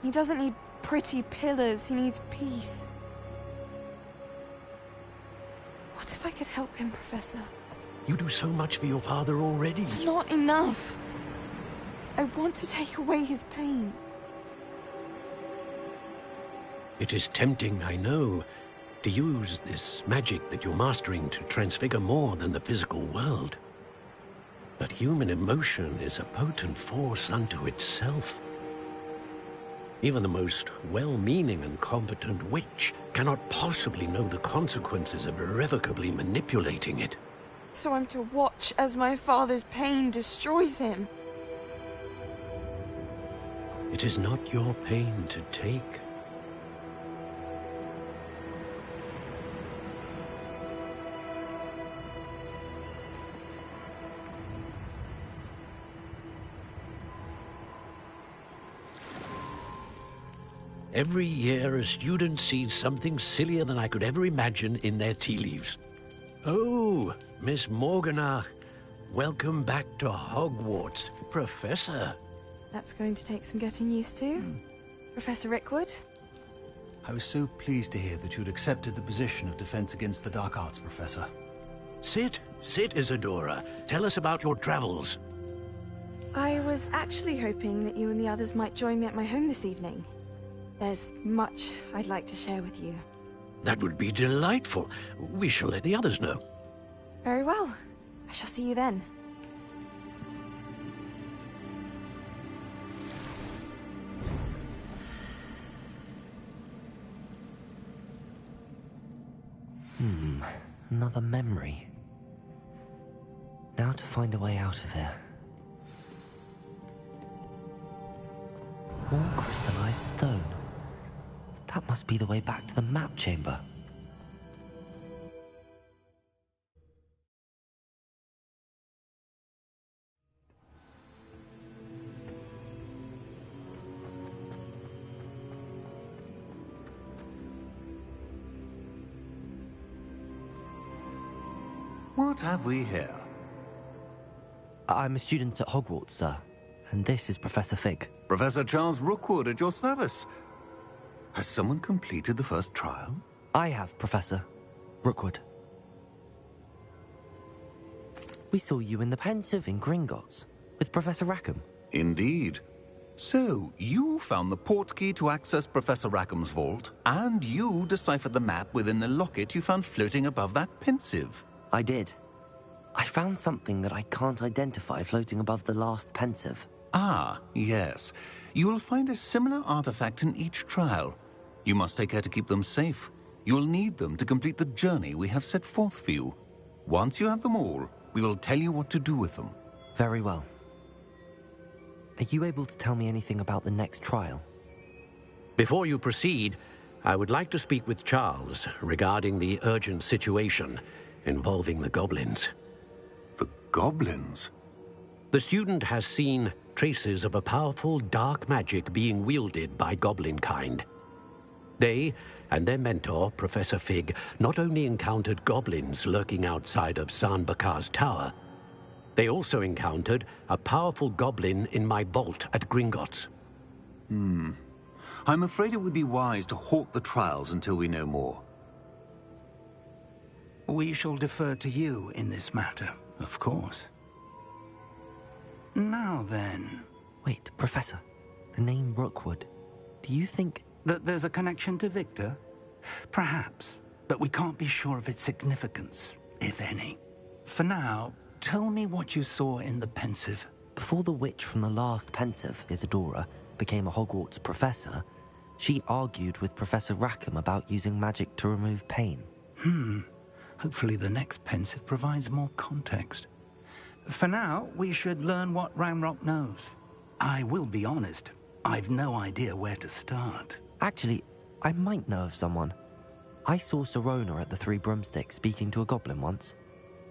He doesn't need pretty pillars, he needs peace. What if I could help him, Professor? You do so much for your father already. It's not enough. I want to take away his pain. It is tempting, I know, to use this magic that you're mastering to transfigure more than the physical world. But human emotion is a potent force unto itself. Even the most well-meaning and competent witch cannot possibly know the consequences of irrevocably manipulating it. So I'm to watch as my father's pain destroys him. It is not your pain to take. Every year, a student sees something sillier than I could ever imagine in their tea leaves. Oh, Miss Morganach. Welcome back to Hogwarts, Professor. That's going to take some getting used to. Professor Rickwood? I was so pleased to hear that you'd accepted the position of Defense Against the Dark Arts, Professor. Sit, Isadora. Tell us about your travels. I was actually hoping that you and the others might join me at my home this evening. There's much I'd like to share with you. That would be delightful. We shall let the others know. Very well. I shall see you then. Another memory. Now to find a way out of here. More crystallized stone. That must be the way back to the map chamber. What have we here? I'm a student at Hogwarts, sir. And this is Professor Fig. Professor Charles Rookwood at your service. Has someone completed the first trial? I have, Professor Rookwood. We saw you in the Pensive in Gringotts with Professor Rackham. Indeed. So, you found the portkey to access Professor Rackham's vault, and you deciphered the map within the locket you found floating above that Pensive. I did. I found something that I can't identify floating above the last Pensive. Ah, yes. You will find a similar artifact in each trial. You must take care to keep them safe. You will need them to complete the journey we have set forth for you. Once you have them all, we will tell you what to do with them. Very well. Are you able to tell me anything about the next trial? Before you proceed, I would like to speak with Charles regarding the urgent situation involving the goblins. The goblins? The student has seen traces of a powerful dark magic being wielded by goblin kind. They and their mentor, Professor Fig, not only encountered goblins lurking outside of Sanbakar's tower, they also encountered a powerful goblin in my vault at Gringotts. I'm afraid it would be wise to halt the trials until we know more. We shall defer to you in this matter, of course. Now then... Wait, Professor. The name Rookwood. Do you think... that there's a connection to Victor? Perhaps, but we can't be sure of its significance, if any. For now, tell me what you saw in the Pensive. Before the witch from the last Pensive, Isadora, became a Hogwarts professor, she argued with Professor Rackham about using magic to remove pain. Hopefully the next Pensive provides more context. For now, we should learn what Ranrock knows. I will be honest, I've no idea where to start. Actually, I might know of someone. I saw Serona at the Three Broomsticks speaking to a goblin once.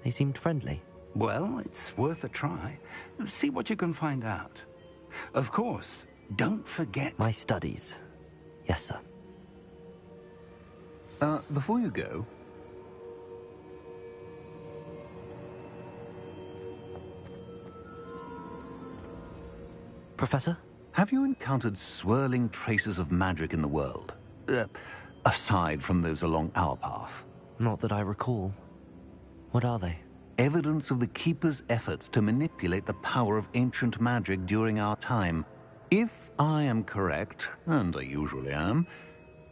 They seemed friendly. Well, it's worth a try. See what you can find out. Of course, don't forget... My studies. Yes, sir. Before you go... Professor? Have you encountered swirling traces of magic in the world? Aside from those along our path? Not that I recall. What are they? Evidence of the Keeper's efforts to manipulate the power of ancient magic during our time. If I am correct, and I usually am,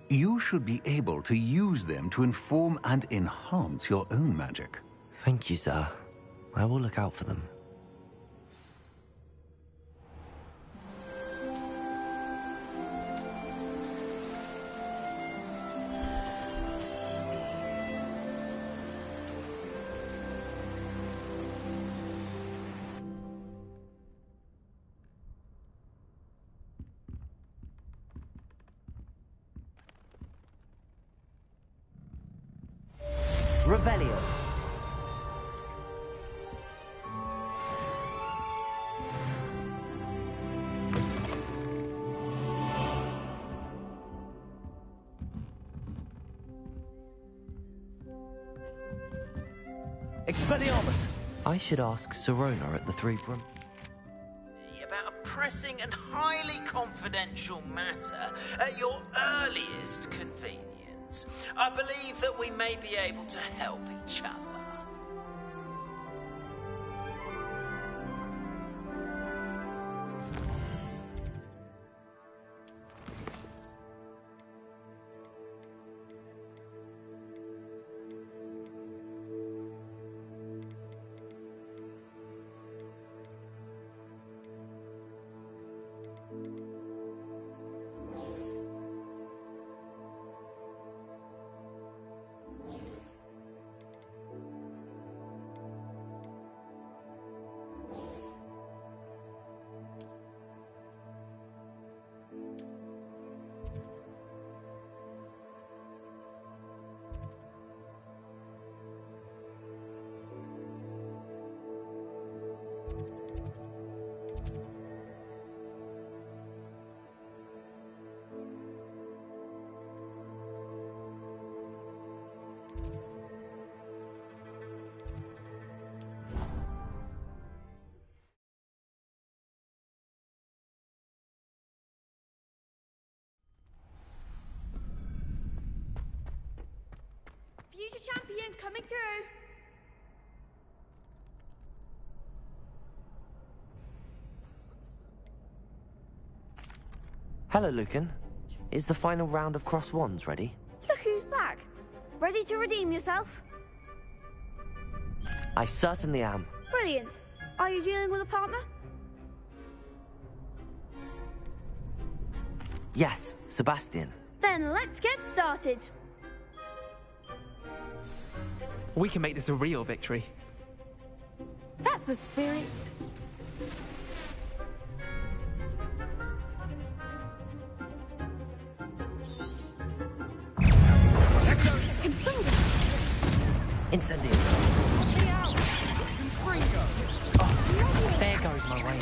you should be able to use them to inform and enhance your own magic. Thank you, sir. I will look out for them. Revelio. Expelliarmus! I should ask Sirona at the Three Room. About a pressing and highly confidential matter at your earliest convenience. I believe that we may be able to help each other. Future champion coming through. Hello, Lucan. Is the final round of Cross Wands ready? Look who's back. Ready to redeem yourself? I certainly am. Brilliant. Are you dealing with a partner? Yes, Sebastian. Then let's get started. We can make this a real victory. That's the spirit. Incendio. Oh, there goes my way.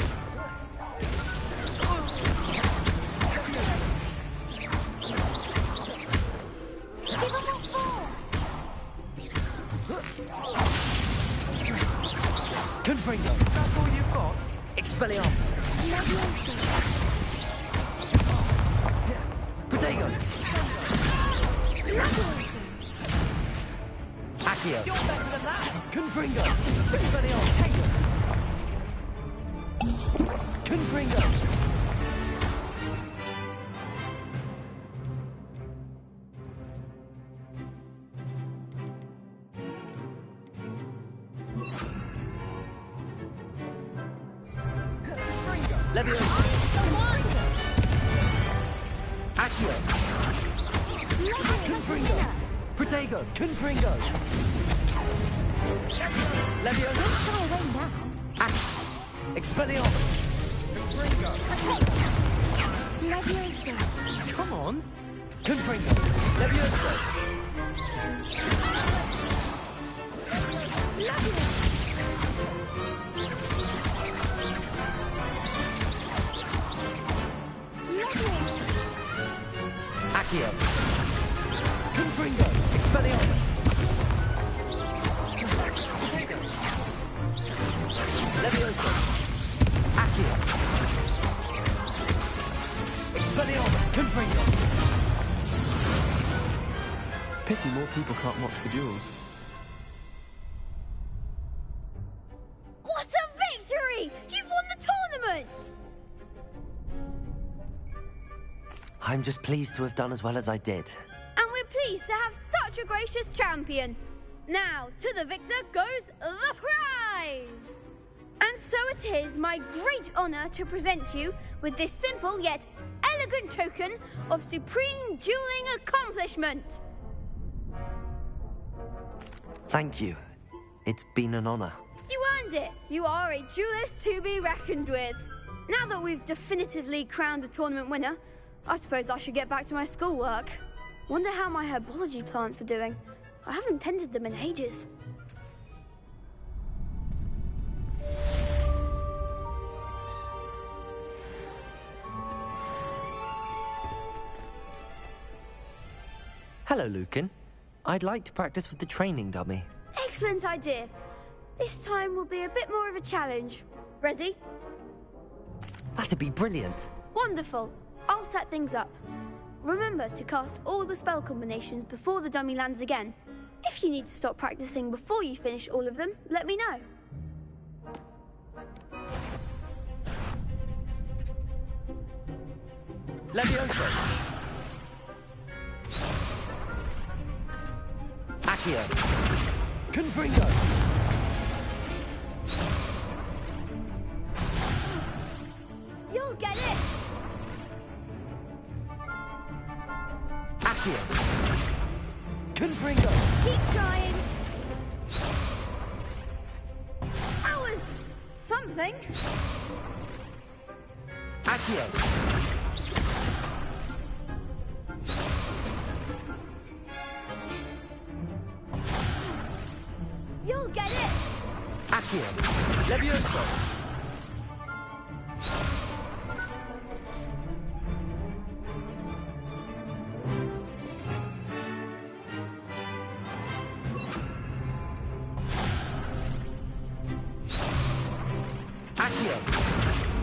Confringo. That's all you've got? Expelliarmus. Protego. Accio. You're better than that. Confringo. Expelliarmus. Confringo. Leviosa. Accio. Confringo. Protego. Confringo. Leviosa. Expelliarmus. Leviosa. Come on. Confringo. Leviosa. Accio. Confringo. Expelliarmus. Leviosa. Accio. Expelliarmus. Confringo. Pity more people can't watch the duels. What a victory! You've won the tournament! I'm just pleased to have done as well as I did. And we're pleased to have such a gracious champion. Now, to the victor goes the prize! And so it is my great honor to present you with this simple yet elegant token of supreme dueling accomplishment. Thank you. It's been an honor. You earned it. You are a duelist to be reckoned with. Now that we've definitively crowned the tournament winner, I suppose I should get back to my schoolwork. Wonder how my herbology plants are doing. I haven't tended them in ages. Hello, Lucan. I'd like to practice with the training dummy. Excellent idea. This time will be a bit more of a challenge. Ready? That'd be brilliant. Wonderful. I'll set things up. Remember to cast all the spell combinations before the dummy lands again. If you need to stop practicing before you finish all of them, let me know. Levioso. Accio. Confringo. You'll get it! Accio. Confringo. Keep trying. That was something. Accio. You'll get it. Accio. Levioso.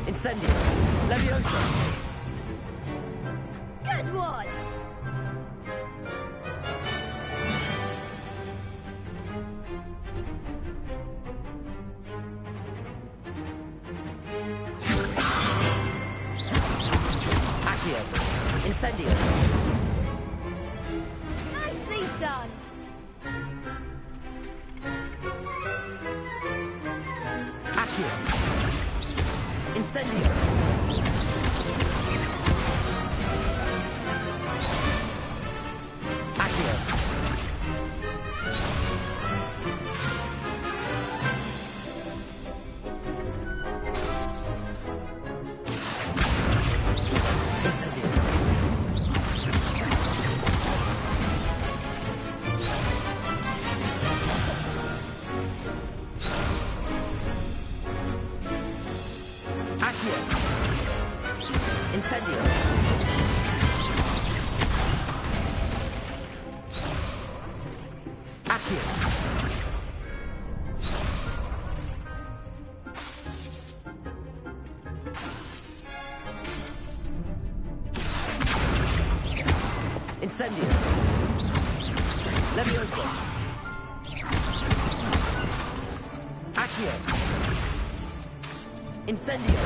Incendio. Levioso. Good one. Accio. Incendio. Nicely done. Accio. Incendio. Accio. Incendio. Accio. Incendio. Accio. Incendio. Levioso. Accio. Incendio.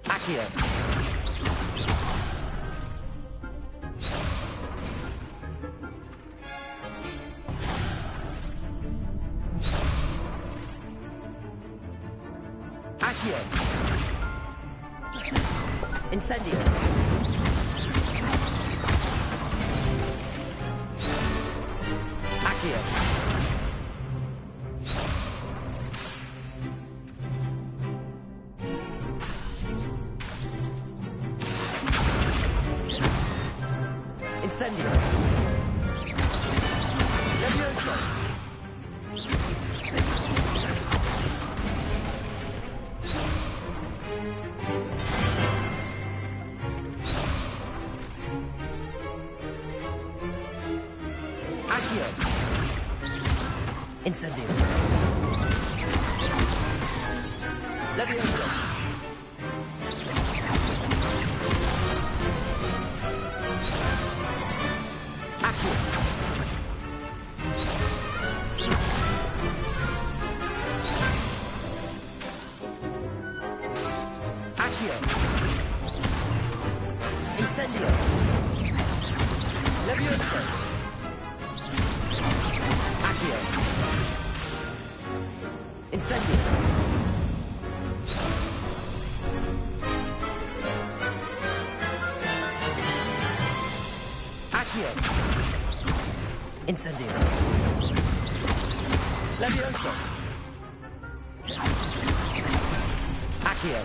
Accio. Accio. Incendio. Accio. Incendio. Levioso. Accio. Incendio. Levioso. Accio. Accio. Incendio. Levioso. Accio. Incendio. Accio. Incendio. Levioso. Accio.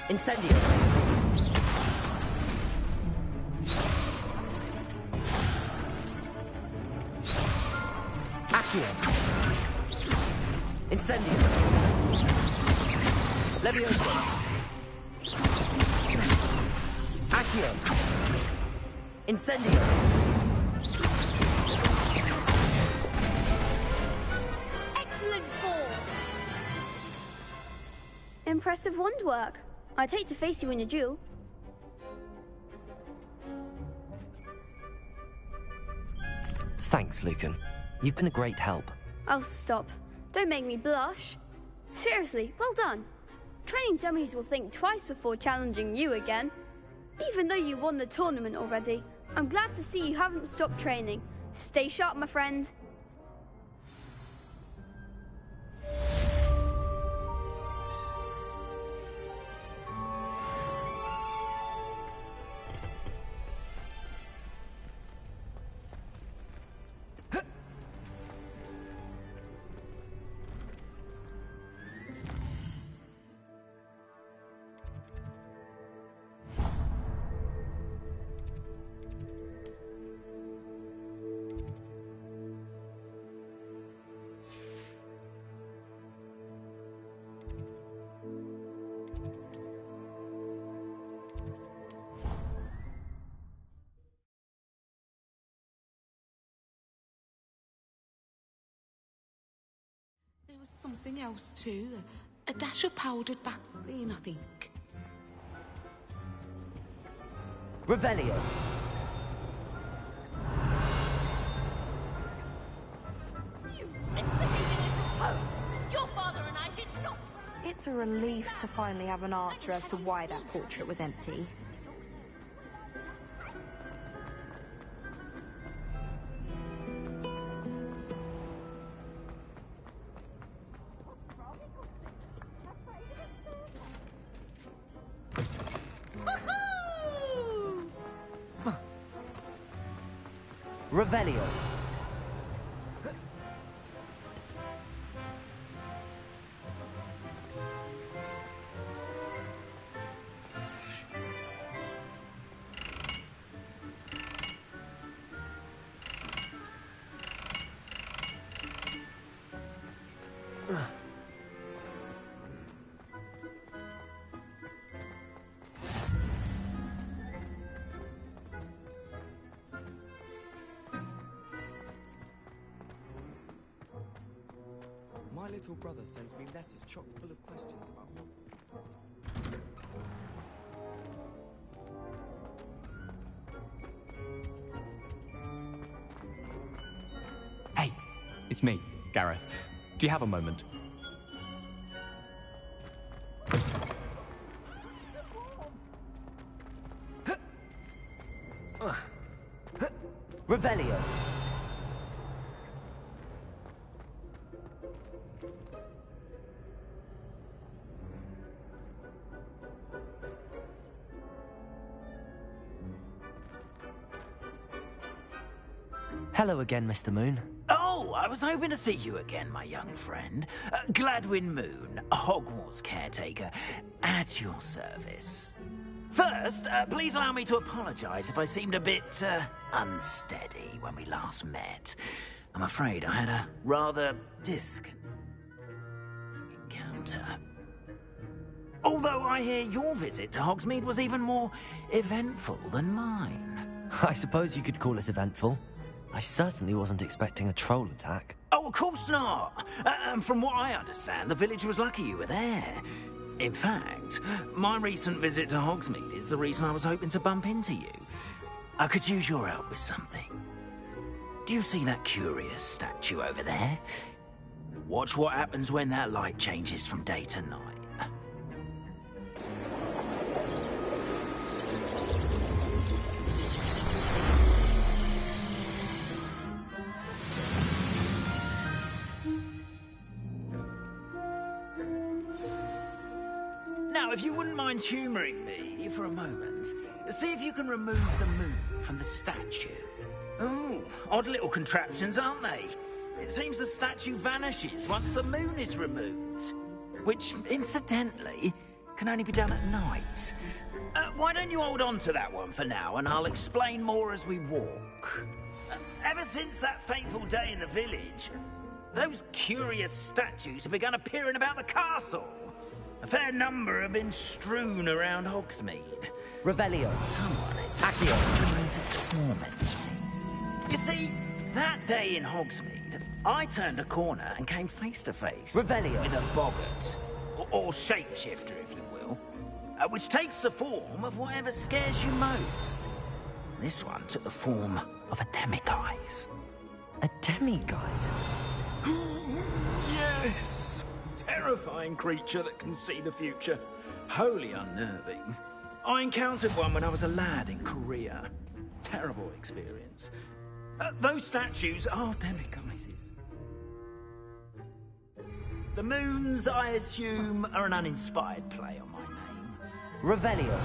Incendio. Accio. Incendio. Levioso. Accio. Incendio. impressive wand work. I'd hate to face you in a duel. Thanks, Lucan. You've been a great help. Oh, stop. Don't make me blush. Seriously, well done. Training dummies will think twice before challenging you again. Even though you won the tournament already, I'm glad to see you haven't stopped training. Stay sharp, my friend. There was something else too. A dash of powdered Vaseline, I think. Revelio. You misbehaving little toad! Your father and I did not... It's a relief to finally have an answer as to why that portrait was empty. Revelio. My little brother sends me letters chock full of questions about what... Hey, it's me, Gareth. Do you have a moment? Revelio. Hello again, Mr. Moon. Oh, I was hoping to see you again, my young friend. Gladwin Moon, Hogwarts caretaker, at your service. First, please allow me to apologize if I seemed a bit unsteady when we last met. I'm afraid I had a rather disconcerting encounter. Although I hear your visit to Hogsmeade was even more eventful than mine. I suppose you could call it eventful. I certainly wasn't expecting a troll attack. Oh, of course not. From what I understand, the village was lucky you were there. In fact, my recent visit to Hogsmeade is the reason I was hoping to bump into you. I could use your help with something. Do you see that curious statue over there? Watch what happens when that light changes from day to night. Now, if you wouldn't mind humouring me for a moment, see if you can remove the moon from the statue. Oh, odd little contraptions, aren't they? It seems the statue vanishes once the moon is removed. Which, incidentally, can only be done at night. Why don't you hold on to that one for now, and I'll explain more as we walk. Ever since that fateful day in the village, those curious statues have begun appearing about the castle. A fair number have been strewn around Hogsmeade. Revelio. Someone is Accio. trying to torment me. You see, that day in Hogsmeade, I turned a corner and came face to face Revelio. with a boggart. or shapeshifter, if you will, which takes the form of whatever scares you most. This one took the form of a demiguise. A demiguise? Yes! Terrifying creature that can see the future. Wholly unnerving. I encountered one when I was a lad in Korea. Terrible experience. Those statues are demiguises. The moons, I assume, are an uninspired play on my name. Revelio.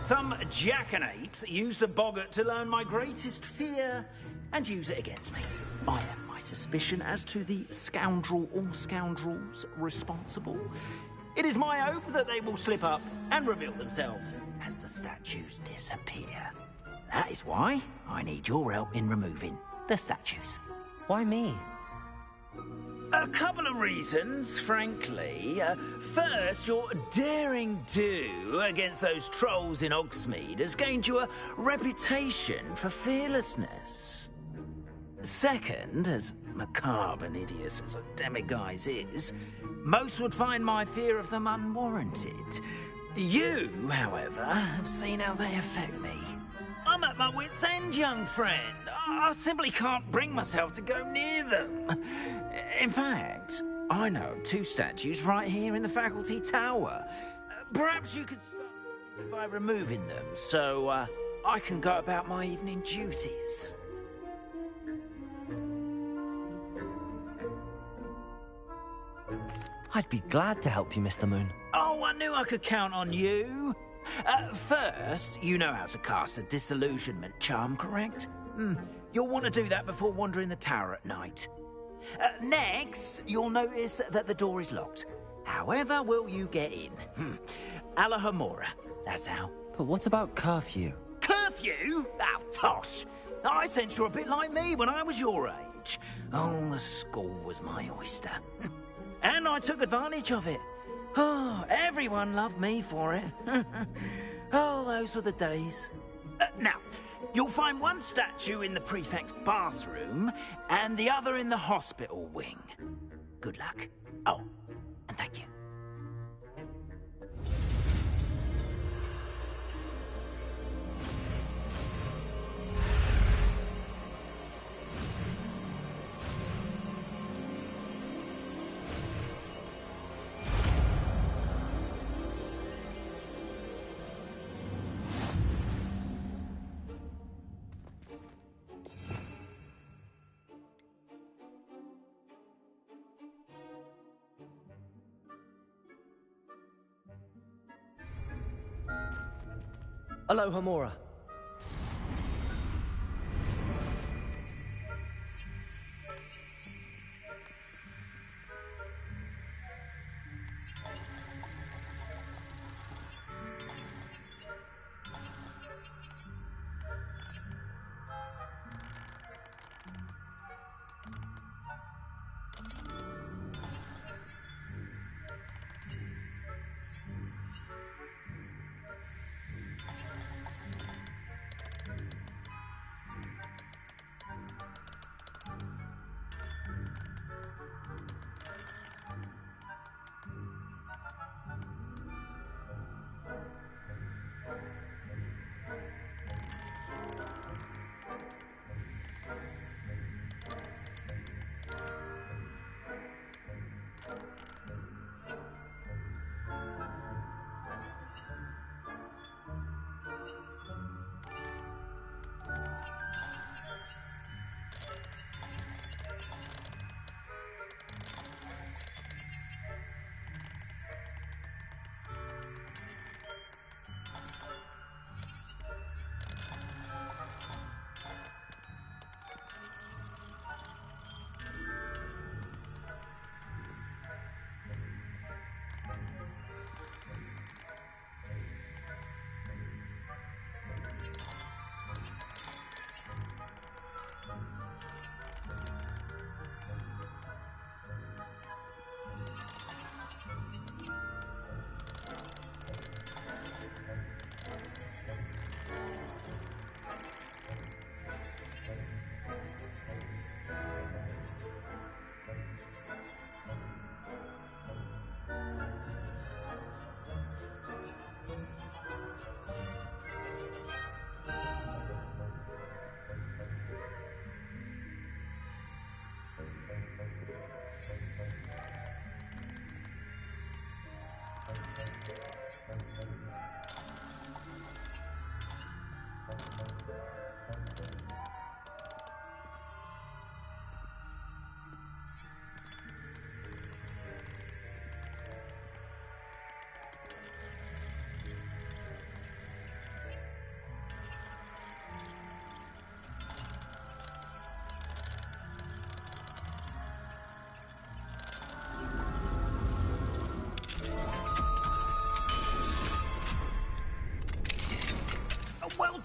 Some jackanapes used a boggart to learn my greatest fear and use it against me. I have my suspicion as to the scoundrel or scoundrels responsible. It is my hope that they will slip up and reveal themselves as the statues disappear. That is why I need your help in removing the statues. Why me? A couple of reasons, frankly. First, your daring do against those trolls in Hogsmeade has gained you a reputation for fearlessness. Second, as macabre and hideous as a demiguise is, most would find my fear of them unwarranted. You, however, have seen how they affect me. I'm at my wit's end, young friend. I simply can't bring myself to go near them. In fact, I know of 2 statues right here in the faculty tower. Perhaps you could start by removing them so I can go about my evening duties. I'd be glad to help you, Mr. Moon. Oh, I knew I could count on you. First, you know how to cast a disillusionment charm, correct? You'll want to do that before wandering the tower at night. Next, you'll notice that the door is locked. However will you get in? Alahomora, that's how. But what about curfew? Curfew? Oh, tosh. I sense you're a bit like me when I was your age. Oh, the school was my oyster. And I took advantage of it. Oh, everyone loved me for it. Oh, those were the days. Now, you'll find one statue in the prefect's bathroom and the other in the hospital wing. Good luck. Oh, and thank you. Alohomora.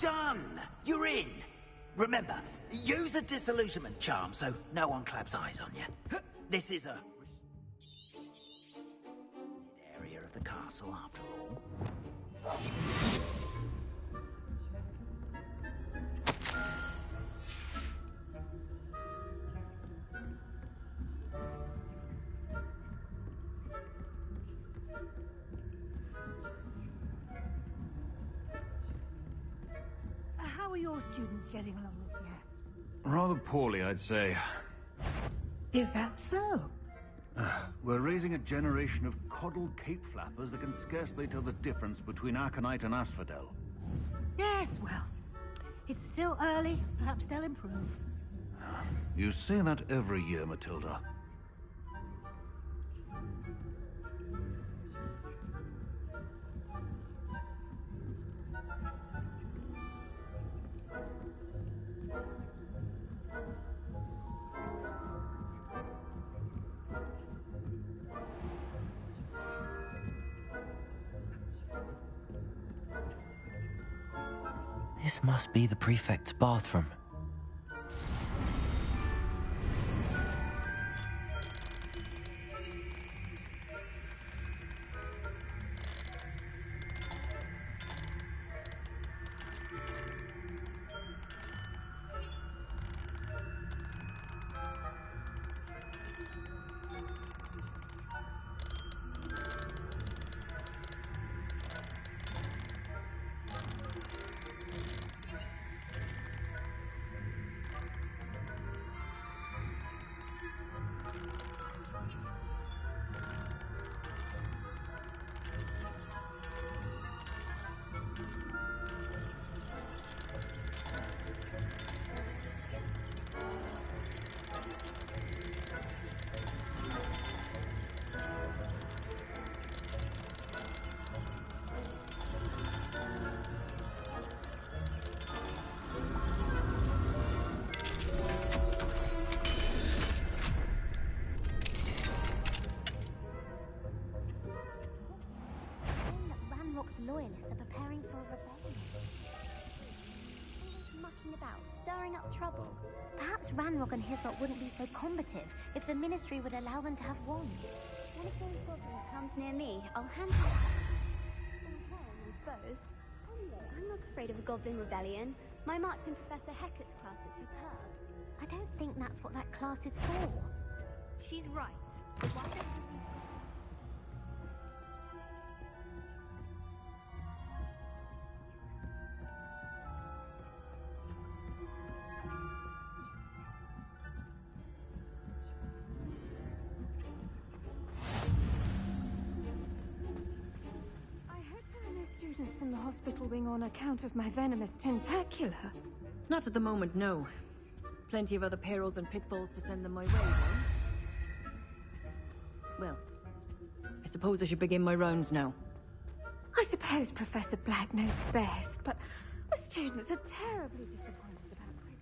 done! You're in! Remember, use a disillusionment charm so no one claps eyes on you. This is a area of the castle, after all. How are your students getting along this year? Rather poorly, I'd say. Is that so? We're raising a generation of coddled cape flappers that can scarcely tell the difference between aconite and asphodel. Yes, well, it's still early. Perhaps they'll improve. You say that every year, Matilda. This must be the prefect's bathroom. Loyalists are preparing for a rebellion. Always mucking about, stirring up trouble. Perhaps Ranrock and his lot wouldn't be so combative if the Ministry would allow them to have wands. When a those goblins comes near me, I'll hand it I suppose. Anyway, I'm not afraid of a goblin rebellion. My marks in Professor Hecat's class is superb. I don't think that's what that class is for. She's right. Why don't you... in the hospital wing on account of my venomous tentacular. Not at the moment, no. Plenty of other perils and pitfalls to send them my way, though. Well, I suppose I should begin my rounds now. I suppose Professor Black knows best, but the students are terribly disappointed about it.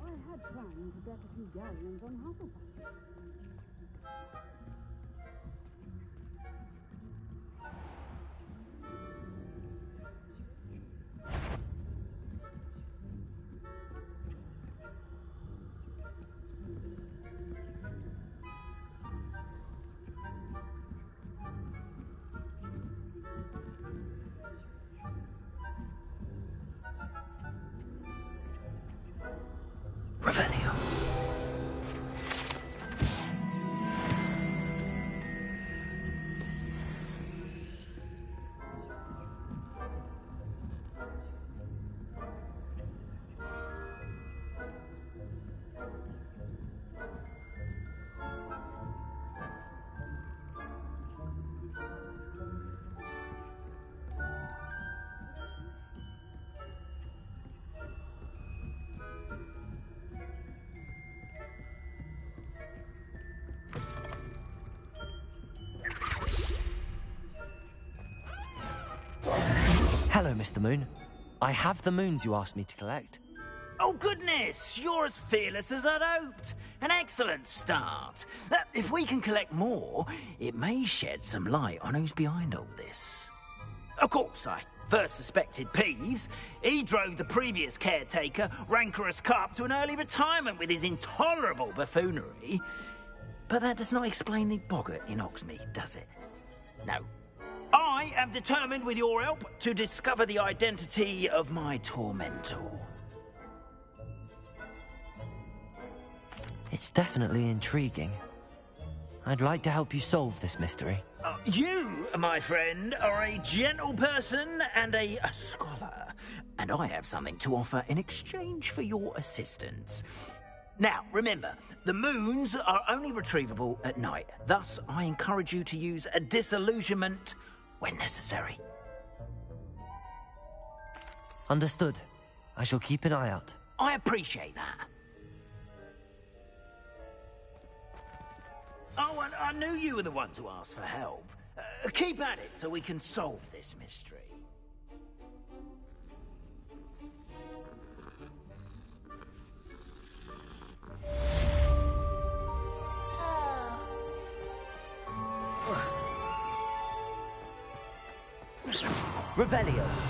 I had planned to bet a few galleons on Hufflepuff. Revelio. Hello, Mr. Moon. I have the moons you asked me to collect. Oh, goodness! You're as fearless as I'd hoped. An excellent start. If we can collect more, it may shed some light on who's behind all this. Of course, I first suspected Peeves. He drove the previous caretaker, rancorous Carp, to an early retirement with his intolerable buffoonery. But that does not explain the boggart in Hogsmeade, does it? No. I am determined, with your help, to discover the identity of my tormentor. It's definitely intriguing. I'd like to help you solve this mystery. You, my friend, are a gentle person and a scholar, and I have something to offer in exchange for your assistance. Now, remember, the moons are only retrievable at night. Thus, I encourage you to use a disillusionment when necessary. Understood. I shall keep an eye out. I appreciate that. Oh, and I knew you were the one to ask for help. Keep at it so we can solve this mystery. Revelio.